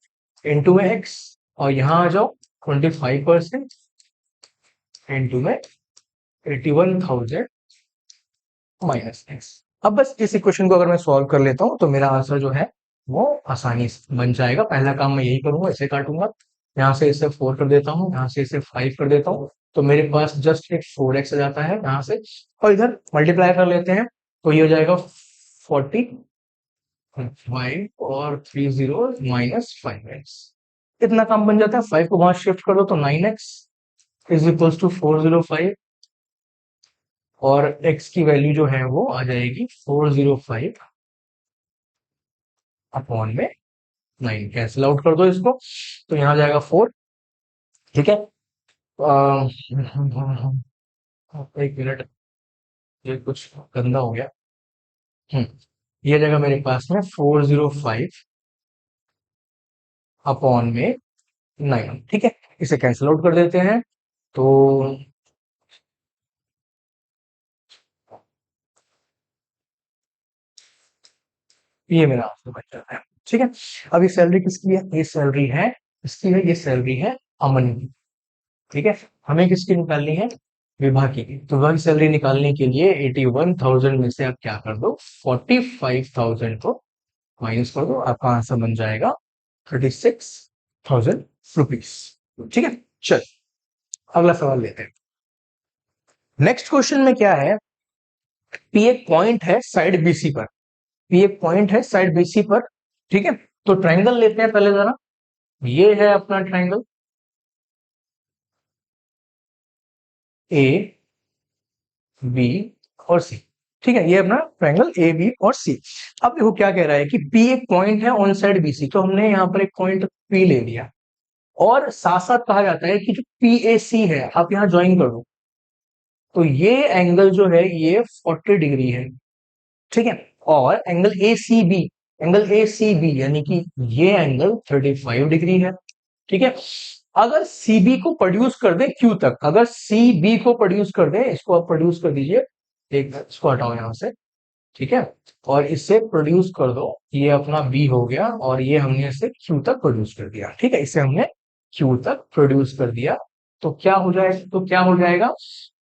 Speaker 1: इंटू में एक्स, और यहां आ जाओ 25% इंटू में 81,000 माइनस एक्स। अब बस इस इक्वेशन को अगर मैं सॉल्व कर लेता हूं तो मेरा आंसर जो है वो आसानी से बन जाएगा। पहला काम मैं यही करूंगा, इसे काटूंगा, यहाँ से इसे 4 कर देता हूँ, यहाँ से इसे 5 कर देता हूँ, तो मेरे पास जस्ट एक 4x आ जाता है यहाँ से, और इधर मल्टीप्लाई कर लेते हैं तो ये हो जाएगा 45 और 3 जीरो माइनस 5x। इतना काम बन जाता है। 5 को वहां शिफ्ट कर दो तो 9x इज इक्वल्स टू 405, और x की वैल्यू जो है वो आ जाएगी 405 अपॉन में 9। कैंसिल आउट कर दो इसको तो यहाँ जाएगा 4। ठीक है, एक मिनट, ये कुछ गंदा हो गया। ये जगह मेरे पास में 405 अपॉन में 9। ठीक है, इसे कैंसिल आउट कर देते हैं तो ये मेरा आंसर बन जाता है। ठीक है, अब ये सैलरी किसकी है? ये सैलरी है इसकी है, ये सैलरी है अमन की। ठीक है, हमें किसकी निकालनी है? विभा की। तो विभा की सैलरी निकालने के लिए 81,000 में से आप क्या कर दो, 45,000 को माइनस कर दो, आपका आंसर बन जाएगा 36,000 रुपीज। ठीक है, चल अगला सवाल लेते हैं। नेक्स्ट क्वेश्चन में क्या है, पी एक पॉइंट है साइड बीसी पर, पी एक पॉइंट है साइड बीसी पर। ठीक है, तो ट्राइंगल लेते हैं पहले जरा। ये है अपना ट्राइंगल ए बी और सी। ठीक है, ये अपना ट्राइंगल ए बी और सी। अब देखो क्या कह रहा है कि पी एक पॉइंट है ऑन साइड बीसी, तो हमने यहाँ पर एक पॉइंट पी ले लिया, और साथ साथ कहा जाता है कि जो पी ए सी है आप यहाँ ज्वाइन कर दो, तो ये एंगल जो है ये 40 डिग्री है। ठीक है, और angle A C B, angle A C B यानी कि ये एंगल 35 डिग्री है। ठीक है, अगर सीबी को प्रोड्यूस कर दे क्यू तक, अगर सीबी को प्रोड्यूस कर दे, इसको आप प्रोड्यूस कर दीजिए, एक इसको हटाओ यहां से। ठीक है, और इससे प्रोड्यूस कर दो, ये अपना बी हो गया, और ये हमने इसे क्यू तक प्रोड्यूस कर दिया। ठीक है, इसे हमने क्यू तक प्रोड्यूस कर दिया, तो क्या हो जाएगा,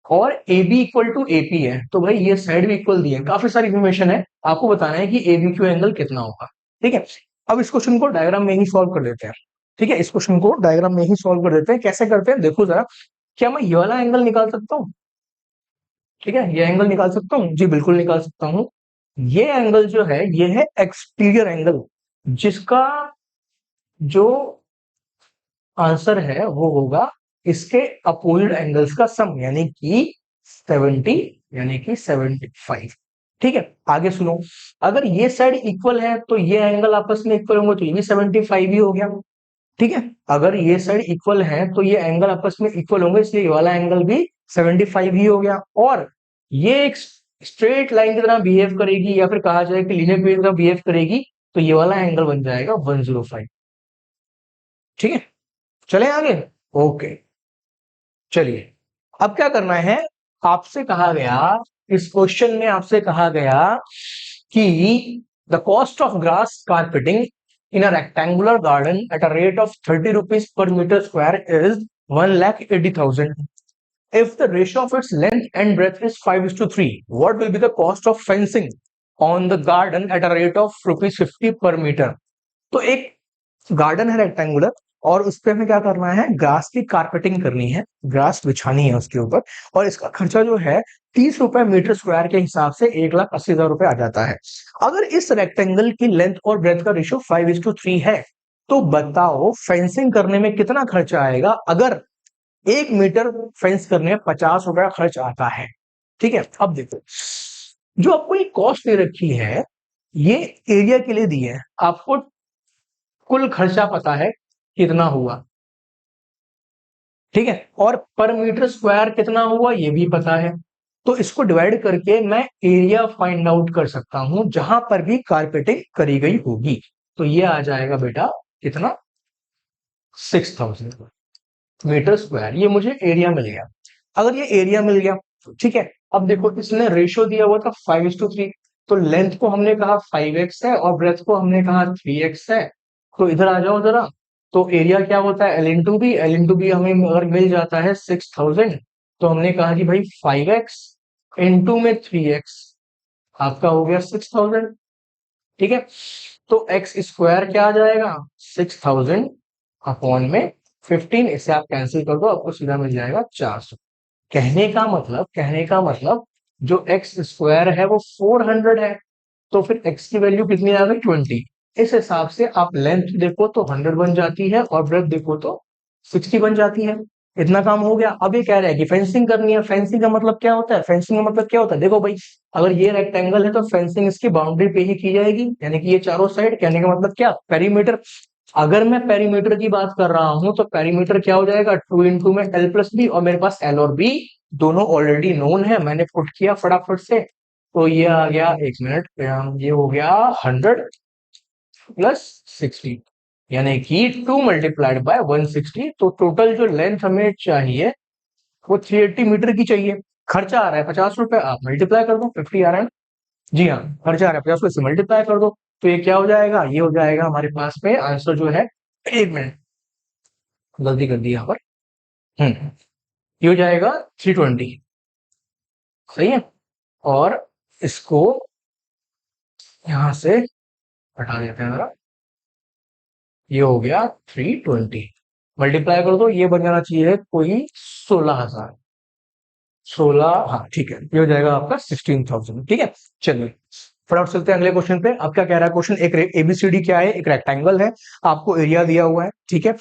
Speaker 1: और A B equal to AP है, तो भाई ये साइड भी इक्वल दी है, काफी सारी इंफॉर्मेशन है, आपको बताना है कि ए बी क्यू एंगल कितना होगा। ठीक है, अब इस क्वेश्चन को डायग्राम में ही सॉल्व कर लेते हैं। ठीक है, इस क्वेश्चन को डायग्राम में ही सॉल्व कर देते हैं। कैसे करते हैं देखो जरा, क्या मैं ये वाला एंगल निकाल सकता हूँ? ठीक है, ये एंगल निकाल सकता हूँ जी, बिल्कुल निकाल सकता हूँ। ये एंगल जो है ये है एक्सटीरियर एंगल, जिसका जो आंसर है वो होगा इसके अपोजिट एंगल्स का सम, यानी कि 70, यानी कि 75। ठीक है, आगे सुनो, अगर ये साइड इक्वल है तो ये एंगल आपस में इक्वल होंगे, तो ये भी 75 ही हो गया। ठीक है, अगर ये साइड इक्वल है तो ये एंगल आपस में इक्वल होंगे, इसलिए ये वाला एंगल भी 75 ही हो गया। और ये एक स्ट्रेट लाइन की तरह बिहेव करेगी, या फिर कहा जाए कि लीनियर की तरह बिहेव करेगी, तो ये वाला एंगल बन जाएगा 105। ठीक है, चले आगे। ओके, चलिए अब क्या करना है, आपसे कहा गया, इस क्वेश्चन में आपसे कहा गया कि the cost of grass carpeting in a rectangular garden at a rate of 30 rupees per meter square is 1,80,000. If the ratio of its length and breadth is 5:3, what will be the cost of fencing on the garden at a rate of rupees 50 per meter? तो एक गार्डन है रेक्टेंगुलर, और उस पर हमें क्या करना है, ग्रास की कारपेटिंग करनी है, ग्रास बिछानी है उसके ऊपर, और इसका खर्चा जो है 30 रुपए मीटर स्क्वायर के हिसाब से 1,80,000 रुपए आ जाता है। अगर इस रेक्टेंगल की लेंथ और ब्रेथ का रेशियो 5:3 है, तो बताओ फेंसिंग करने में कितना खर्चा आएगा। अगर 1 मीटर फेंस करने में 50 रुपया खर्च आता है। ठीक है, अब देखो, जो आपको ये कॉस्ट दे रखी है, ये एरिया के लिए दी है, आपको कुल खर्चा पता है कितना हुआ। ठीक है, और पर मीटर स्क्वायर कितना हुआ ये भी पता है, तो इसको डिवाइड करके मैं एरिया फाइंड आउट कर सकता हूं जहां पर भी कारपेटिंग करी गई होगी। तो ये आ जाएगा बेटा कितना, 6,000 मीटर स्क्वायर, ये मुझे एरिया मिल गया। अगर ये एरिया मिल गया, ठीक है, अब देखो इसने रेशियो दिया हुआ था 5:3, तो लेंथ को हमने कहा 5x है और ब्रेथ को हमने कहा 3x है, तो इधर आ जाओ जरा। तो एरिया क्या होता है, एल इंटू बी हमें अगर मिल जाता है 6,000, तो हमने कहा कि भाई 5x इंटू में 3x आपका हो गया 6000। ठीक है, तो एक्स स्क्वायर क्या आ जाएगा 6000 अपॉन में 15, इसे आप कैंसिल कर दो, आपको सीधा मिल जाएगा 400। कहने का मतलब जो एक्स स्क्वायर है वो 400 है, तो फिर एक्स की वैल्यू कितनी आ गई 20। इस हिसाब से आप लेंथ देखो तो 100 बन जाती है और ब्रेथ देखो तो 60 बन जाती है। इतना काम हो गया। अब ये कह रहा है कि फेंसिंग करनी है। फेंसिंग का मतलब क्या होता है? फेंसिंग का मतलब क्या होता है? देखो भाई, अगर ये रेक्टेंगल है तो फेंसिंग इसकी बाउंड्री पे ही की जाएगी, यानी कि ये चारों साइड। कहने का मतलब क्या? पेरीमीटर। अगर मैं पेरीमीटर की बात कर रहा हूं तो पेरीमीटर क्या हो जाएगा 2 इंटू में एल प्लस बी, और मेरे पास एल और बी दोनों ऑलरेडी नोन है, मैंने पुट किया फटाफट से। तो ये आ गया, एक मिनट, ये हो गया 100 प्लस 60, यानी कि 2 मल्टीप्लाइड बाय 160। तो टोटल जो लेंथ हमें चाहिए वो 380 मीटर की चाहिए। खर्चा आ रहा है 50 रुपए, आप मल्टीप्लाई कर दो, 50 आ रहा है ना? जी हाँ, खर्चा आ रहा है 50 रुपए से मल्टीप्लाई कर दो। तो ये क्या हो जाएगा? ये हो जाएगा हमारे पास में आंसर जो है, एक मिनट, गलती कर दी यहाँ पर। ये हो जाएगा 320। सही है। और इसको यहां से हटा देते हैं जरा। ये हो गया 320, मल्टीप्लाई कर दो, ये बन जाना चाहिए कोई 16,000। 16, हाँ ठीक है, ये हो जाएगा आपका 16,000। ठीक है, चलिए फटाफट चलते हैं अगले क्वेश्चन पे। अब क्या कह रहा है क्वेश्चन? एक एबीसीडी क्या है? एक रेक्टेंगल है, आपको एरिया दिया हुआ है, ठीक है,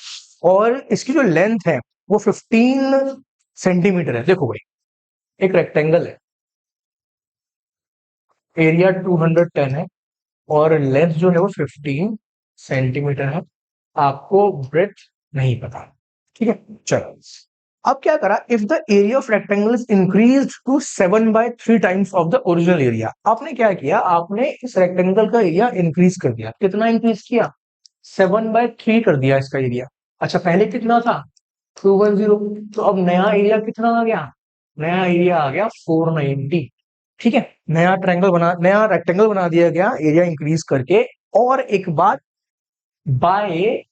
Speaker 1: और इसकी जो लेंथ है वो 15 सेंटीमीटर है। देखो भाई, एक रेक्टेंगल है, एरिया 210 है, और लेंथ जो है वो 15 सेंटीमीटर है। आपको ब्रेथ नहीं पता। ठीक है, चलो अब क्या करा? If the area of rectangle is increase to 7/3 times of the original area. आपने क्या किया? आपने इस रेक्टेंगल का एरिया इंक्रीज कर दिया। कितना इंक्रीज किया? 7/3 कर दिया इसका एरिया। अच्छा, पहले कितना था? 210। तो अब नया एरिया कितना आ गया? नया एरिया आ गया 490। ठीक है, नया रेक्टेंगल बना दिया गया एरिया इंक्रीज करके। और एक बात, by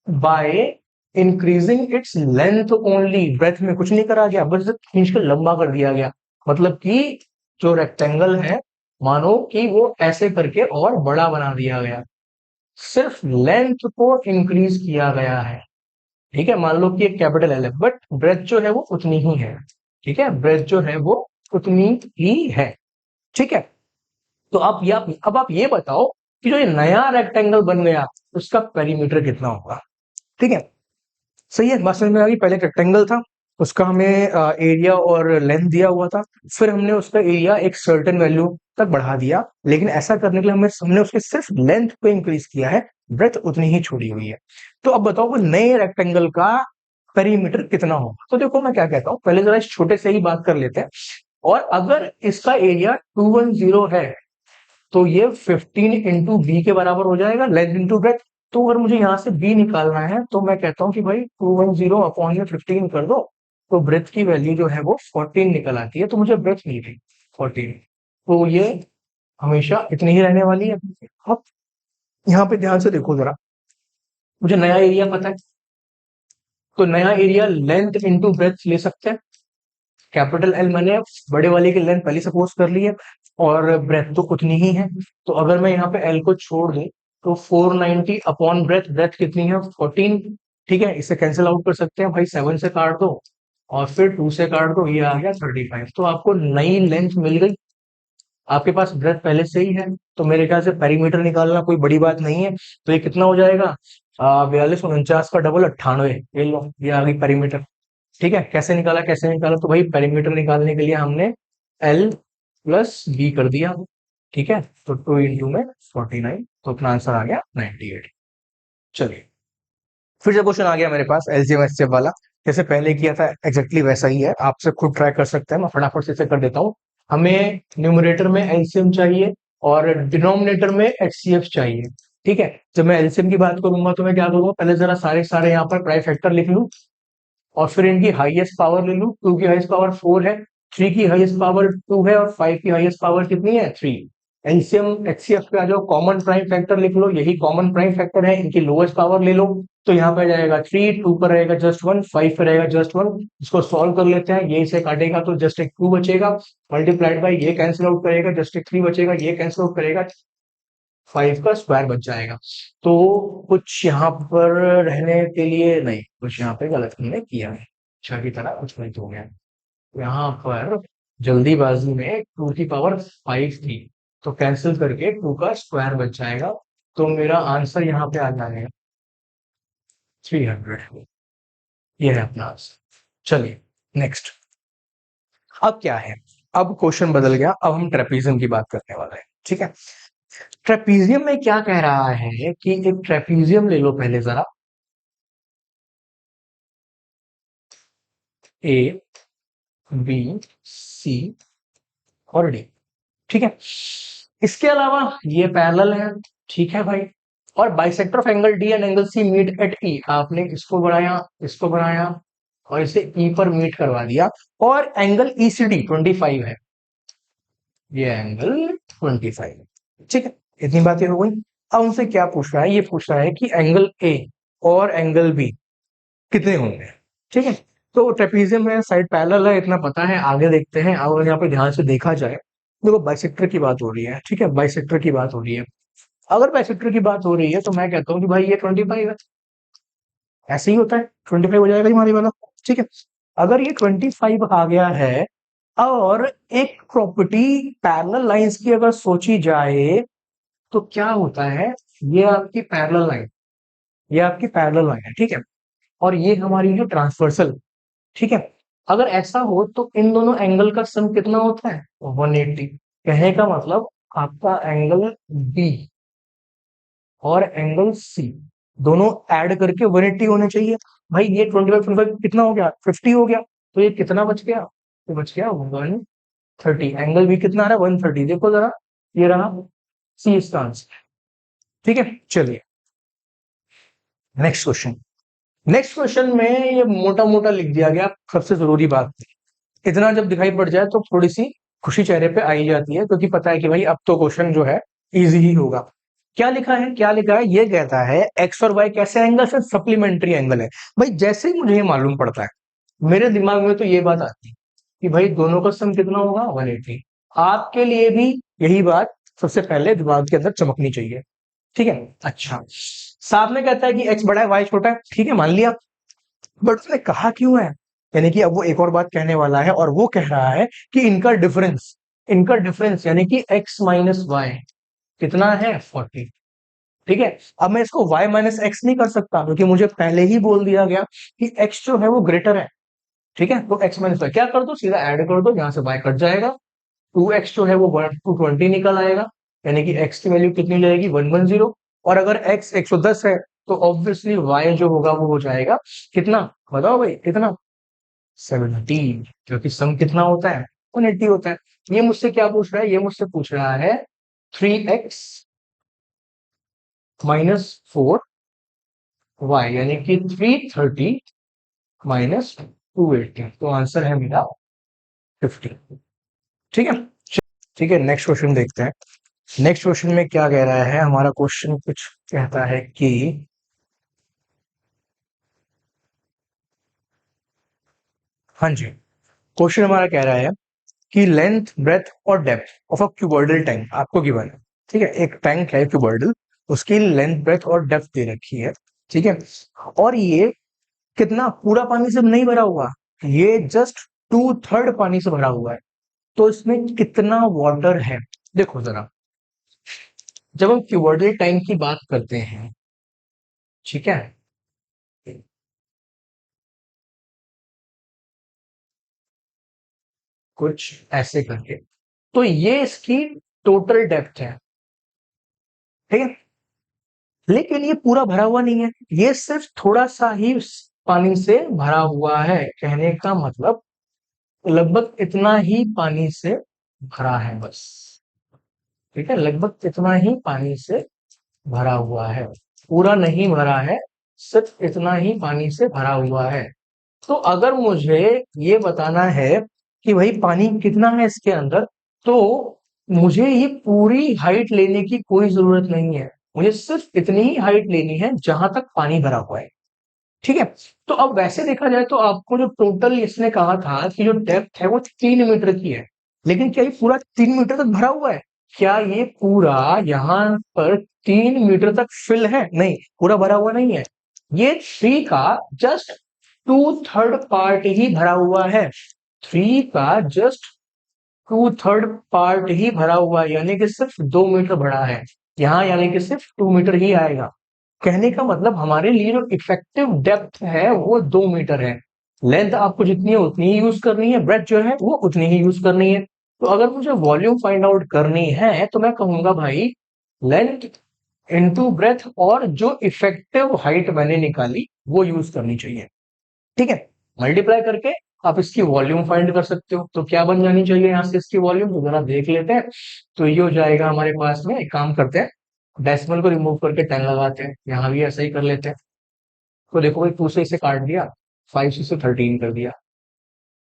Speaker 1: by increasing its length only, breadth में कुछ नहीं करा गया, बस खींच कर लंबा कर दिया गया। मतलब कि जो रेक्टेंगल है, मानो कि वो ऐसे करके और बड़ा बना दिया गया, सिर्फ लेंथ को इंक्रीज किया गया है। ठीक है, मान लो कि एक कैपिटल एल है, बट ब्रेथ जो है वो उतनी ही है। ठीक है, ब्रेथ जो है वो उतनी ही है। ठीक है, तो अब आप ये बताओ कि जो ये नया रेक्टेंगल बन गया उसका पेरीमीटर कितना होगा? ठीक है, सही है, बात समझ में आ गई। पहले रेक्टेंगल था, उसका हमें एरिया और लेंथ दिया हुआ था, फिर हमने उसका एरिया एक सर्टेन वैल्यू तक बढ़ा दिया, लेकिन ऐसा करने के लिए हमने उसके सिर्फ लेंथ को इंक्रीज किया है, ब्रेथ उतनी ही छोड़ी हुई है। तो अब बताओ वो नए रेक्टेंगल का पेरीमीटर कितना होगा? तो देखो मैं क्या कहता हूँ, पहले जरा इस छोटे से ही बात कर लेते हैं। और अगर इसका एरिया 210 है तो ये 15 इंटू बी के बराबर हो जाएगा, लेंथ इंटू ब्रेथ। तो अगर मुझे यहाँ से बी निकालना है तो मैं कहता हूँ कि भाई 210 अपॉन में 15 कर दो, तो ब्रेथ की वैल्यू जो है वो 14 निकल आती है। तो मुझे ब्रेथ मिल गई 14। तो ये हमेशा इतनी ही रहने वाली है। अब यहाँ पे ध्यान से देखो जरा, मुझे नया एरिया पता है, तो नया एरिया लेंथ इंटू ब्रेथ ले सकते हैं। कैपिटल एल मैंने बड़े वाले की लेंथ पहले सपोज कर ली है, और ब्रेथ तो उतनी ही है। तो अगर मैं यहाँ पे एल को छोड़ दूं तो 490 अपॉन ब्रेथ, ब्रेथ कितनी है 14। ठीक है, इसे कैंसिल आउट कर सकते हैं भाई, 7 से काट दो और फिर 2 से काट दो, ये आ गया 35। तो आपको नई लेंथ मिल गई। आपके पास ब्रेथ पहले से ही है, तो मेरे ख्याल से पेरीमीटर निकालना कोई बड़ी बात नहीं है। तो ये कितना हो जाएगा? 4249 का डबल 98, ये लो, ये आ गई पेरीमीटर। ठीक है, कैसे निकाला? तो भाई पेरीमीटर निकालने के लिए हमने एल प्लस बी कर दिया। ठीक है, तो 2 इंटू में 49, तो अपना आंसर आ गया 98। चलिए फिर से क्वेश्चन आ गया मेरे पास एलसीएम एचसीएफ वाला, जैसे पहले किया था एग्जैक्टली वैसा ही है, आपसे खुद ट्राई कर सकते हैं। मैं फटाफट से इसे कर देता हूँ। हमें न्यूमरेटर में एलसीएम चाहिए और डिनोमिनेटर में एचसीएफ चाहिए। ठीक है, जब मैं एलसीएम की बात करूंगा तो मैं क्या करूंगा, पहले जरा सारे सारे यहाँ पर प्राइम फैक्टर लिख लूं, और फिर इनकी हाईएस्ट पावर ले लूं। 2 की हाईएस्ट पावर 4 है, 3 की हाईएस्ट पावर 2 है, और 5 की हाईएस्ट पावर कितनी है 3। एलसीएम एचसीएफ पे आ जाओ, कॉमन प्राइम फैक्टर लिख लो, यही कॉमन प्राइम फैक्टर है, इनकी लोएस्ट पावर ले लो। तो यहाँ पे जाएगा 3, 2 पर रहेगा जस्ट 1, 5 पर रहेगा जस्ट 1। इसको सॉल्व कर लेते हैं, ये इसे काटेगा तो जस्ट एक 2 बचेगा, मल्टीप्लाइड बाई ये कैंसिल आउट करेगा, जस्ट एक 3 बचेगा, ये कैंसिल आउट करेगा, 5 का स्क्वायर बच जाएगा। तो कुछ यहाँ पर रहने के लिए नहीं, कुछ यहाँ पे गलत हमने किया है, अच्छा की तरह कुछ गलत हो गया। यहाँ पर जल्दीबाजी में 2 की पावर 5 थी, तो कैंसिल करके 2 का स्क्वायर बच जाएगा, तो मेरा आंसर यहाँ पे आ जाएगा 300। ये है अपना आंसर। चलिए नेक्स्ट। अब क्या है, अब क्वेश्चन बदल गया, अब हम ट्रेपीजियम की बात करने वाले हैं, ठीक है। ट्रेपीजियम में क्या कह रहा है कि एक ट्रेपीजियम ले लो पहले जरा, ए बी सी और डी, ठीक है। इसके अलावा ये पैरेलल है, ठीक है भाई, और bisector of angle D and angle C meet at E, आपने इसको बनाया और इसे ई पर मीट करवा दिया, और एंगल ईसीडी 25 है, ये एंगल 25 है, ठीक है। इतनी बातें हो गई। अब उनसे क्या पूछ रहा है, ये पूछ रहा है कि एंगल ए और एंगल बी कितने होंगे, ठीक है। तो ट्रेपीजियम है, साइड पैरेलल है, इतना पता है, आगे देखते हैं। अगर यहाँ पे ध्यान से देखा जाए, देखो बाइसेक्टर की बात हो रही है, ठीक है, बाइसेक्टर की बात हो रही है। अगर बाइसेक्टर की बात हो रही है तो मैं कहता हूँ कि भाई ये 25 है, ऐसे ही होता है, 25 हो जाएगा हमारी वाला, ठीक है। अगर ये 25 आ गया है, और एक प्रॉपर्टी पैरेलल लाइंस की अगर सोची जाए तो क्या होता है, ये आपकी पैरेलल लाइन, ये आपकी पैरेलल लाइन है, ठीक है, और ये हमारी है ट्रांसवर्सल, ठीक है। अगर ऐसा हो तो इन दोनों एंगल का सम कितना होता है, 180। कहने का मतलब आपका एंगल बी और एंगल सी दोनों ऐड करके 180 होने चाहिए। भाई ये 25 कितना हो गया, 50 हो गया, तो ये कितना बच गया, तो बच गया 130। एंगल बी कितना आ रहा है, 130, देखो जरा, ये रहा सी इसका आंसर, ठीक है। चलिए नेक्स्ट क्वेश्चन। नेक्स्ट क्वेश्चन में ये मोटा मोटा लिख दिया गया, सबसे जरूरी बात, इतना जब दिखाई पड़ जाए तो थोड़ी सी खुशी चेहरे पे आई जाती है, क्योंकि पता है कि भाई अब तो क्वेश्चन जो है इजी ही होगा। क्या लिखा है, क्या लिखा है, ये कहता है एक्स और वाई कैसे एंगल है, सप्लीमेंट्री एंगल है। भाई जैसे ही मुझे ये मालूम पड़ता है, मेरे दिमाग में तो ये बात आती है कि भाई दोनों का सम कितना होगा, 180। आपके लिए भी यही बात सबसे पहले दिमाग के अंदर चमकनी चाहिए, ठीक है। अच्छा, साथ में कहता है कि एक्स बड़ा है वाई छोटा है, ठीक है, मान लिया, बट उसने कहा क्यों है, यानी कि अब वो एक और बात कहने वाला है, और वो कह रहा है कि इनका डिफरेंस यानी कि x माइनस वाई कितना है, 40, ठीक है। अब मैं इसको y माइनस एक्स नहीं कर सकता, क्योंकि मुझे पहले ही बोल दिया गया कि x जो है वो ग्रेटर है, ठीक है। तो x माइनस वाई क्या कर दो, सीधा ऐड कर दो, यहां से y कट जाएगा, 2x जो है वो 220 निकल आएगा, यानी कि x की वैल्यू कितनी रहेगी, 110। और अगर x 110 है तो ऑब्वियसली y जो होगा वो हो जाएगा कितना, बताओ भाई कितना, 17, क्योंकि सम कितना होता है, 180 होता है। ये मुझसे क्या पूछ रहा है, ये मुझसे पूछ रहा है 3x माइनस 4y, यानी कि 330 माइनस 280, तो आंसर है मेरा 50, ठीक है। ठीक है, नेक्स्ट क्वेश्चन देखते हैं। नेक्स्ट क्वेश्चन में क्या कह रहा है हमारा क्वेश्चन, कुछ कहता है कि, हाँ जी, क्वेश्चन हमारा कह रहा है कि लेंथ ब्रेथ और depth of a cuboidal tank आपको गिवन है, ठीक है। एक टैंक है क्यूबॉइडल, उसकी लेंथ ब्रेथ और डेप्थ दे रखी है, ठीक है। और ये कितना, पूरा पानी से नहीं भरा हुआ, ये जस्ट 2/3 पानी से भरा हुआ है, तो इसमें कितना वाटर है। देखो जरा, जब हम क्यूबॉइडल टैंक की बात करते हैं, ठीक है, कुछ ऐसे करके, तो ये इसकी टोटल डेप्थ है, ठीक है। लेकिन ये पूरा भरा हुआ नहीं है, ये सिर्फ थोड़ा सा ही पानी से भरा हुआ है, कहने का मतलब लगभग इतना ही पानी से भरा है बस, ठीक है, लगभग इतना ही पानी से भरा हुआ है, पूरा नहीं भरा है, सिर्फ इतना ही पानी से भरा हुआ है। तो अगर मुझे ये बताना है कि भाई पानी कितना है इसके अंदर, तो मुझे ये पूरी हाइट लेने की कोई जरूरत नहीं है, मुझे सिर्फ इतनी ही हाइट लेनी है जहां तक पानी भरा हुआ है, ठीक है। तो अब वैसे देखा जाए तो आपको जो टोटल इसने कहा था कि जो डेप्थ है वो 3 मीटर की है, लेकिन क्या ये पूरा 3 मीटर तक भरा हुआ है? क्या ये पूरा यहाँ पर 3 मीटर तक फिल है? नहीं, पूरा भरा हुआ नहीं है। ये थ्री का जस्ट टू थर्ड पार्ट ही भरा हुआ है। थ्री का जस्ट टू थर्ड पार्ट ही भरा हुआ है, यानी कि सिर्फ 2 मीटर भरा है यहाँ, यानी कि सिर्फ 2 मीटर ही आएगा। कहने का मतलब हमारे लिए जो इफेक्टिव डेप्थ है वो 2 मीटर है। लेंथ आपको जितनी है उतनी ही यूज करनी है, ब्रेथ जो है वो उतनी ही यूज करनी है। तो अगर मुझे वॉल्यूम फाइंड आउट करनी है तो मैं कहूंगा भाई लेंथ इनटू ब्रेथ, और जो इफेक्टिव हाइट मैंने निकाली वो यूज करनी चाहिए। ठीक है, मल्टीप्लाई करके आप इसकी वॉल्यूम फाइंड कर सकते हो। तो क्या बन जानी चाहिए यहाँ से इसकी वॉल्यूम, तो जरा देख लेते हैं। तो ये हो जाएगा हमारे पास में, एक काम करते हैं, डेसिमल को रिमूव करके 10 लगाते हैं, यहाँ भी ऐसा ही कर लेते हैं। तो देखो भाई 2 से इसे काट दिया, 5 से इसे 13 कर दिया।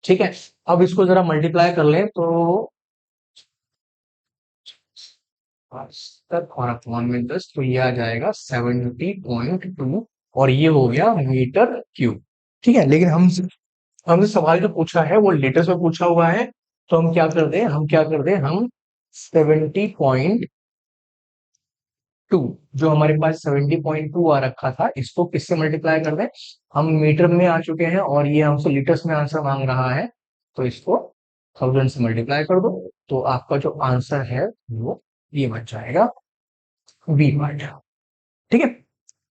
Speaker 1: ठीक है, अब इसको जरा मल्टीप्लाई कर लें तो तक और अपॉन में 10, तो ये आ जाएगा 70.2, और ये हो गया मीटर क्यूब। ठीक है, लेकिन हमसे सवाल जो पूछा है वो लीटर्स में पूछा हुआ है। तो हम क्या कर दें, हम 70.2, जो हमारे पास 70.2 आ रखा था, इसको किससे मल्टीप्लाई कर दें? हम मीटर में आ चुके हैं और ये हमसे लीटर्स में आंसर मांग रहा है, तो इसको 1000 से मल्टीप्लाई कर दो, तो आपका जो आंसर है वो ये बन जाएगा बी पार्ट। ठीक है,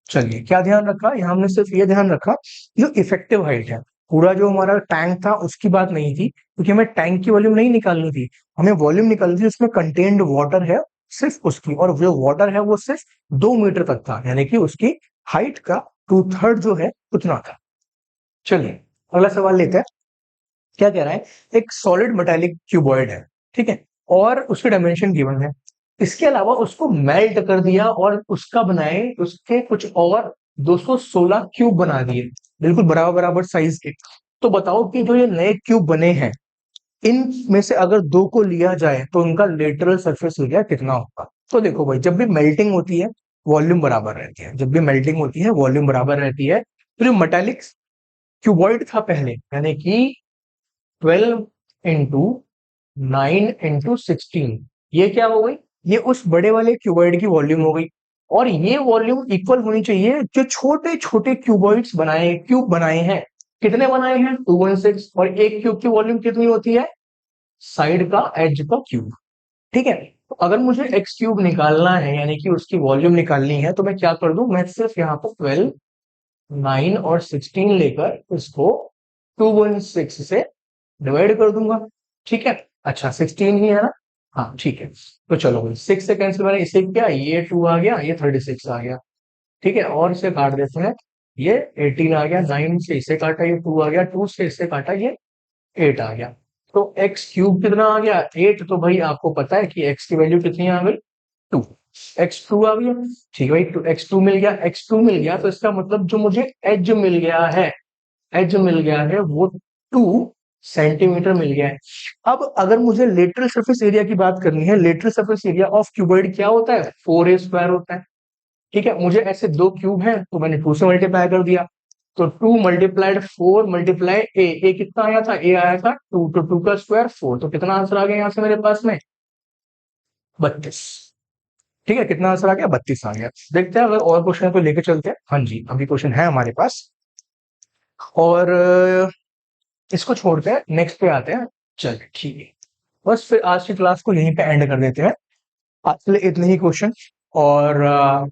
Speaker 1: चलिए क्या ध्यान रखा यहाँ, हमने सिर्फ ये ध्यान रखा जो इफेक्टिव हाइट है। पूरा जो हमारा टैंक था उसकी बात नहीं थी, क्योंकि हमें टैंक की वॉल्यूम नहीं निकालनी थी, हमें वॉल्यूम निकालनी थी उसमें कंटेन्ड वाटर है सिर्फ उसकी, और जो वाटर है वो सिर्फ 2 मीटर तक था, यानी कि उसकी हाइट का टू थर्ड जो है उतना था। चलिए अगला सवाल लेते हैं। क्या कह रहा है, एक सॉलिड मेटालिक क्यूबॉइड है, ठीक है, और उसके डायमेंशन गिवन है। इसके अलावा उसको मेल्ट कर दिया और उसका बनाए उसके कुछ और 216 क्यूब बना दिए, बिल्कुल बराबर बराबर साइज के। तो बताओ कि जो ये नए क्यूब बने हैं, इन में से अगर दो को लिया जाए तो उनका लेटरल सरफेस एरिया कितना होगा? तो देखो भाई, जब भी मेल्टिंग होती है वॉल्यूम बराबर रहती है, जब भी मेल्टिंग होती है वॉल्यूम बराबर रहती है। तो जो मेटालिक क्यूबॉइड था पहले, यानी कि 12 इंटू 9 इंटू 16, ये क्या हो गई, ये उस बड़े वाले क्यूबॉइड की वॉल्यूम हो गई। और ये वॉल्यूम इक्वल होनी चाहिए जो छोटे छोटे क्यूब बनाए हैं। कितने बनाए हैं? 216, और एक क्यूब की वॉल्यूम कितनी होती है? साइड का एज का क्यूब। ठीक है, तो अगर मुझे एक्स क्यूब निकालना है, यानी कि उसकी वॉल्यूम निकालनी है, तो मैं क्या कर दूं, मैं सिर्फ यहाँ पर 12, 9 और 16 लेकर इसको 216 से डिवाइड कर दूंगा। ठीक है, अच्छा 16 ही है ना? हाँ ठीक है, तो चलो भाई 6 से कैंसिल, मैंने इसे किया, ये 2 आ गया, ये 36 आ गया। ठीक है, और इसे काट देते हैं, ये 18 आ गया, 9 से इसे काटा, ये 2 आ गया, 2 से इसे काटा, ये 8 आ गया। तो एक्स क्यूब कितना आ गया? 8। तो भाई आपको पता है कि एक्स की वैल्यू कितनी आ गई? 2। x2 आ गया। ठीक है भाई, x2 मिल गया, x2 मिल गया, तो इसका मतलब जो मुझे एज मिल गया है, वो 2 सेंटीमीटर मिल गया है। अब अगर मुझे लेटरल सरफेस एरिया की बात करनी है, lateral surface area of cuboid क्या होता है? 4a² होता है। ठीक है, मुझे ऐसे दो क्यूब हैं तो मैंने 2 से मल्टीप्लाई कर दिया, तो 2 मल्टीप्लाइड 4 मल्टीप्लाई ए कितना आया था? ए आया था 2, तो 2 का स्क्वायर 4, तो कितना आंसर आ गया यहाँ से मेरे पास में? 32। ठीक है, कितना आंसर आ गया? 32 आ गया। देखते हैं अगर और क्वेश्चन है तो लेके चलते हैं। हाँ जी, अभी क्वेश्चन है हमारे पास, और इसको छोड़ते हैं, नेक्स्ट पे आते हैं। चलिए ठीक है, बस फिर आज की क्लास को यहीं पे एंड कर देते हैं। आज के लिए इतने ही क्वेश्चन, और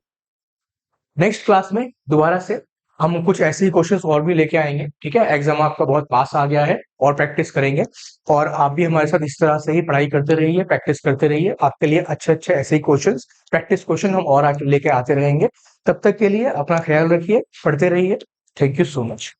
Speaker 1: नेक्स्ट क्लास में दोबारा से हम कुछ ऐसे ही क्वेश्चंस और भी लेके आएंगे। ठीक है, एग्जाम आपका बहुत पास आ गया है, और प्रैक्टिस करेंगे, और आप भी हमारे साथ इस तरह से ही पढ़ाई करते रहिए, प्रैक्टिस करते रहिए। आपके लिए अच्छे अच्छे ऐसे ही क्वेश्चंस, प्रैक्टिस क्वेश्चन हम और आगे लेके आते रहेंगे। तब तक के लिए अपना ख्याल रखिए, पढ़ते रहिए। Thank you so much.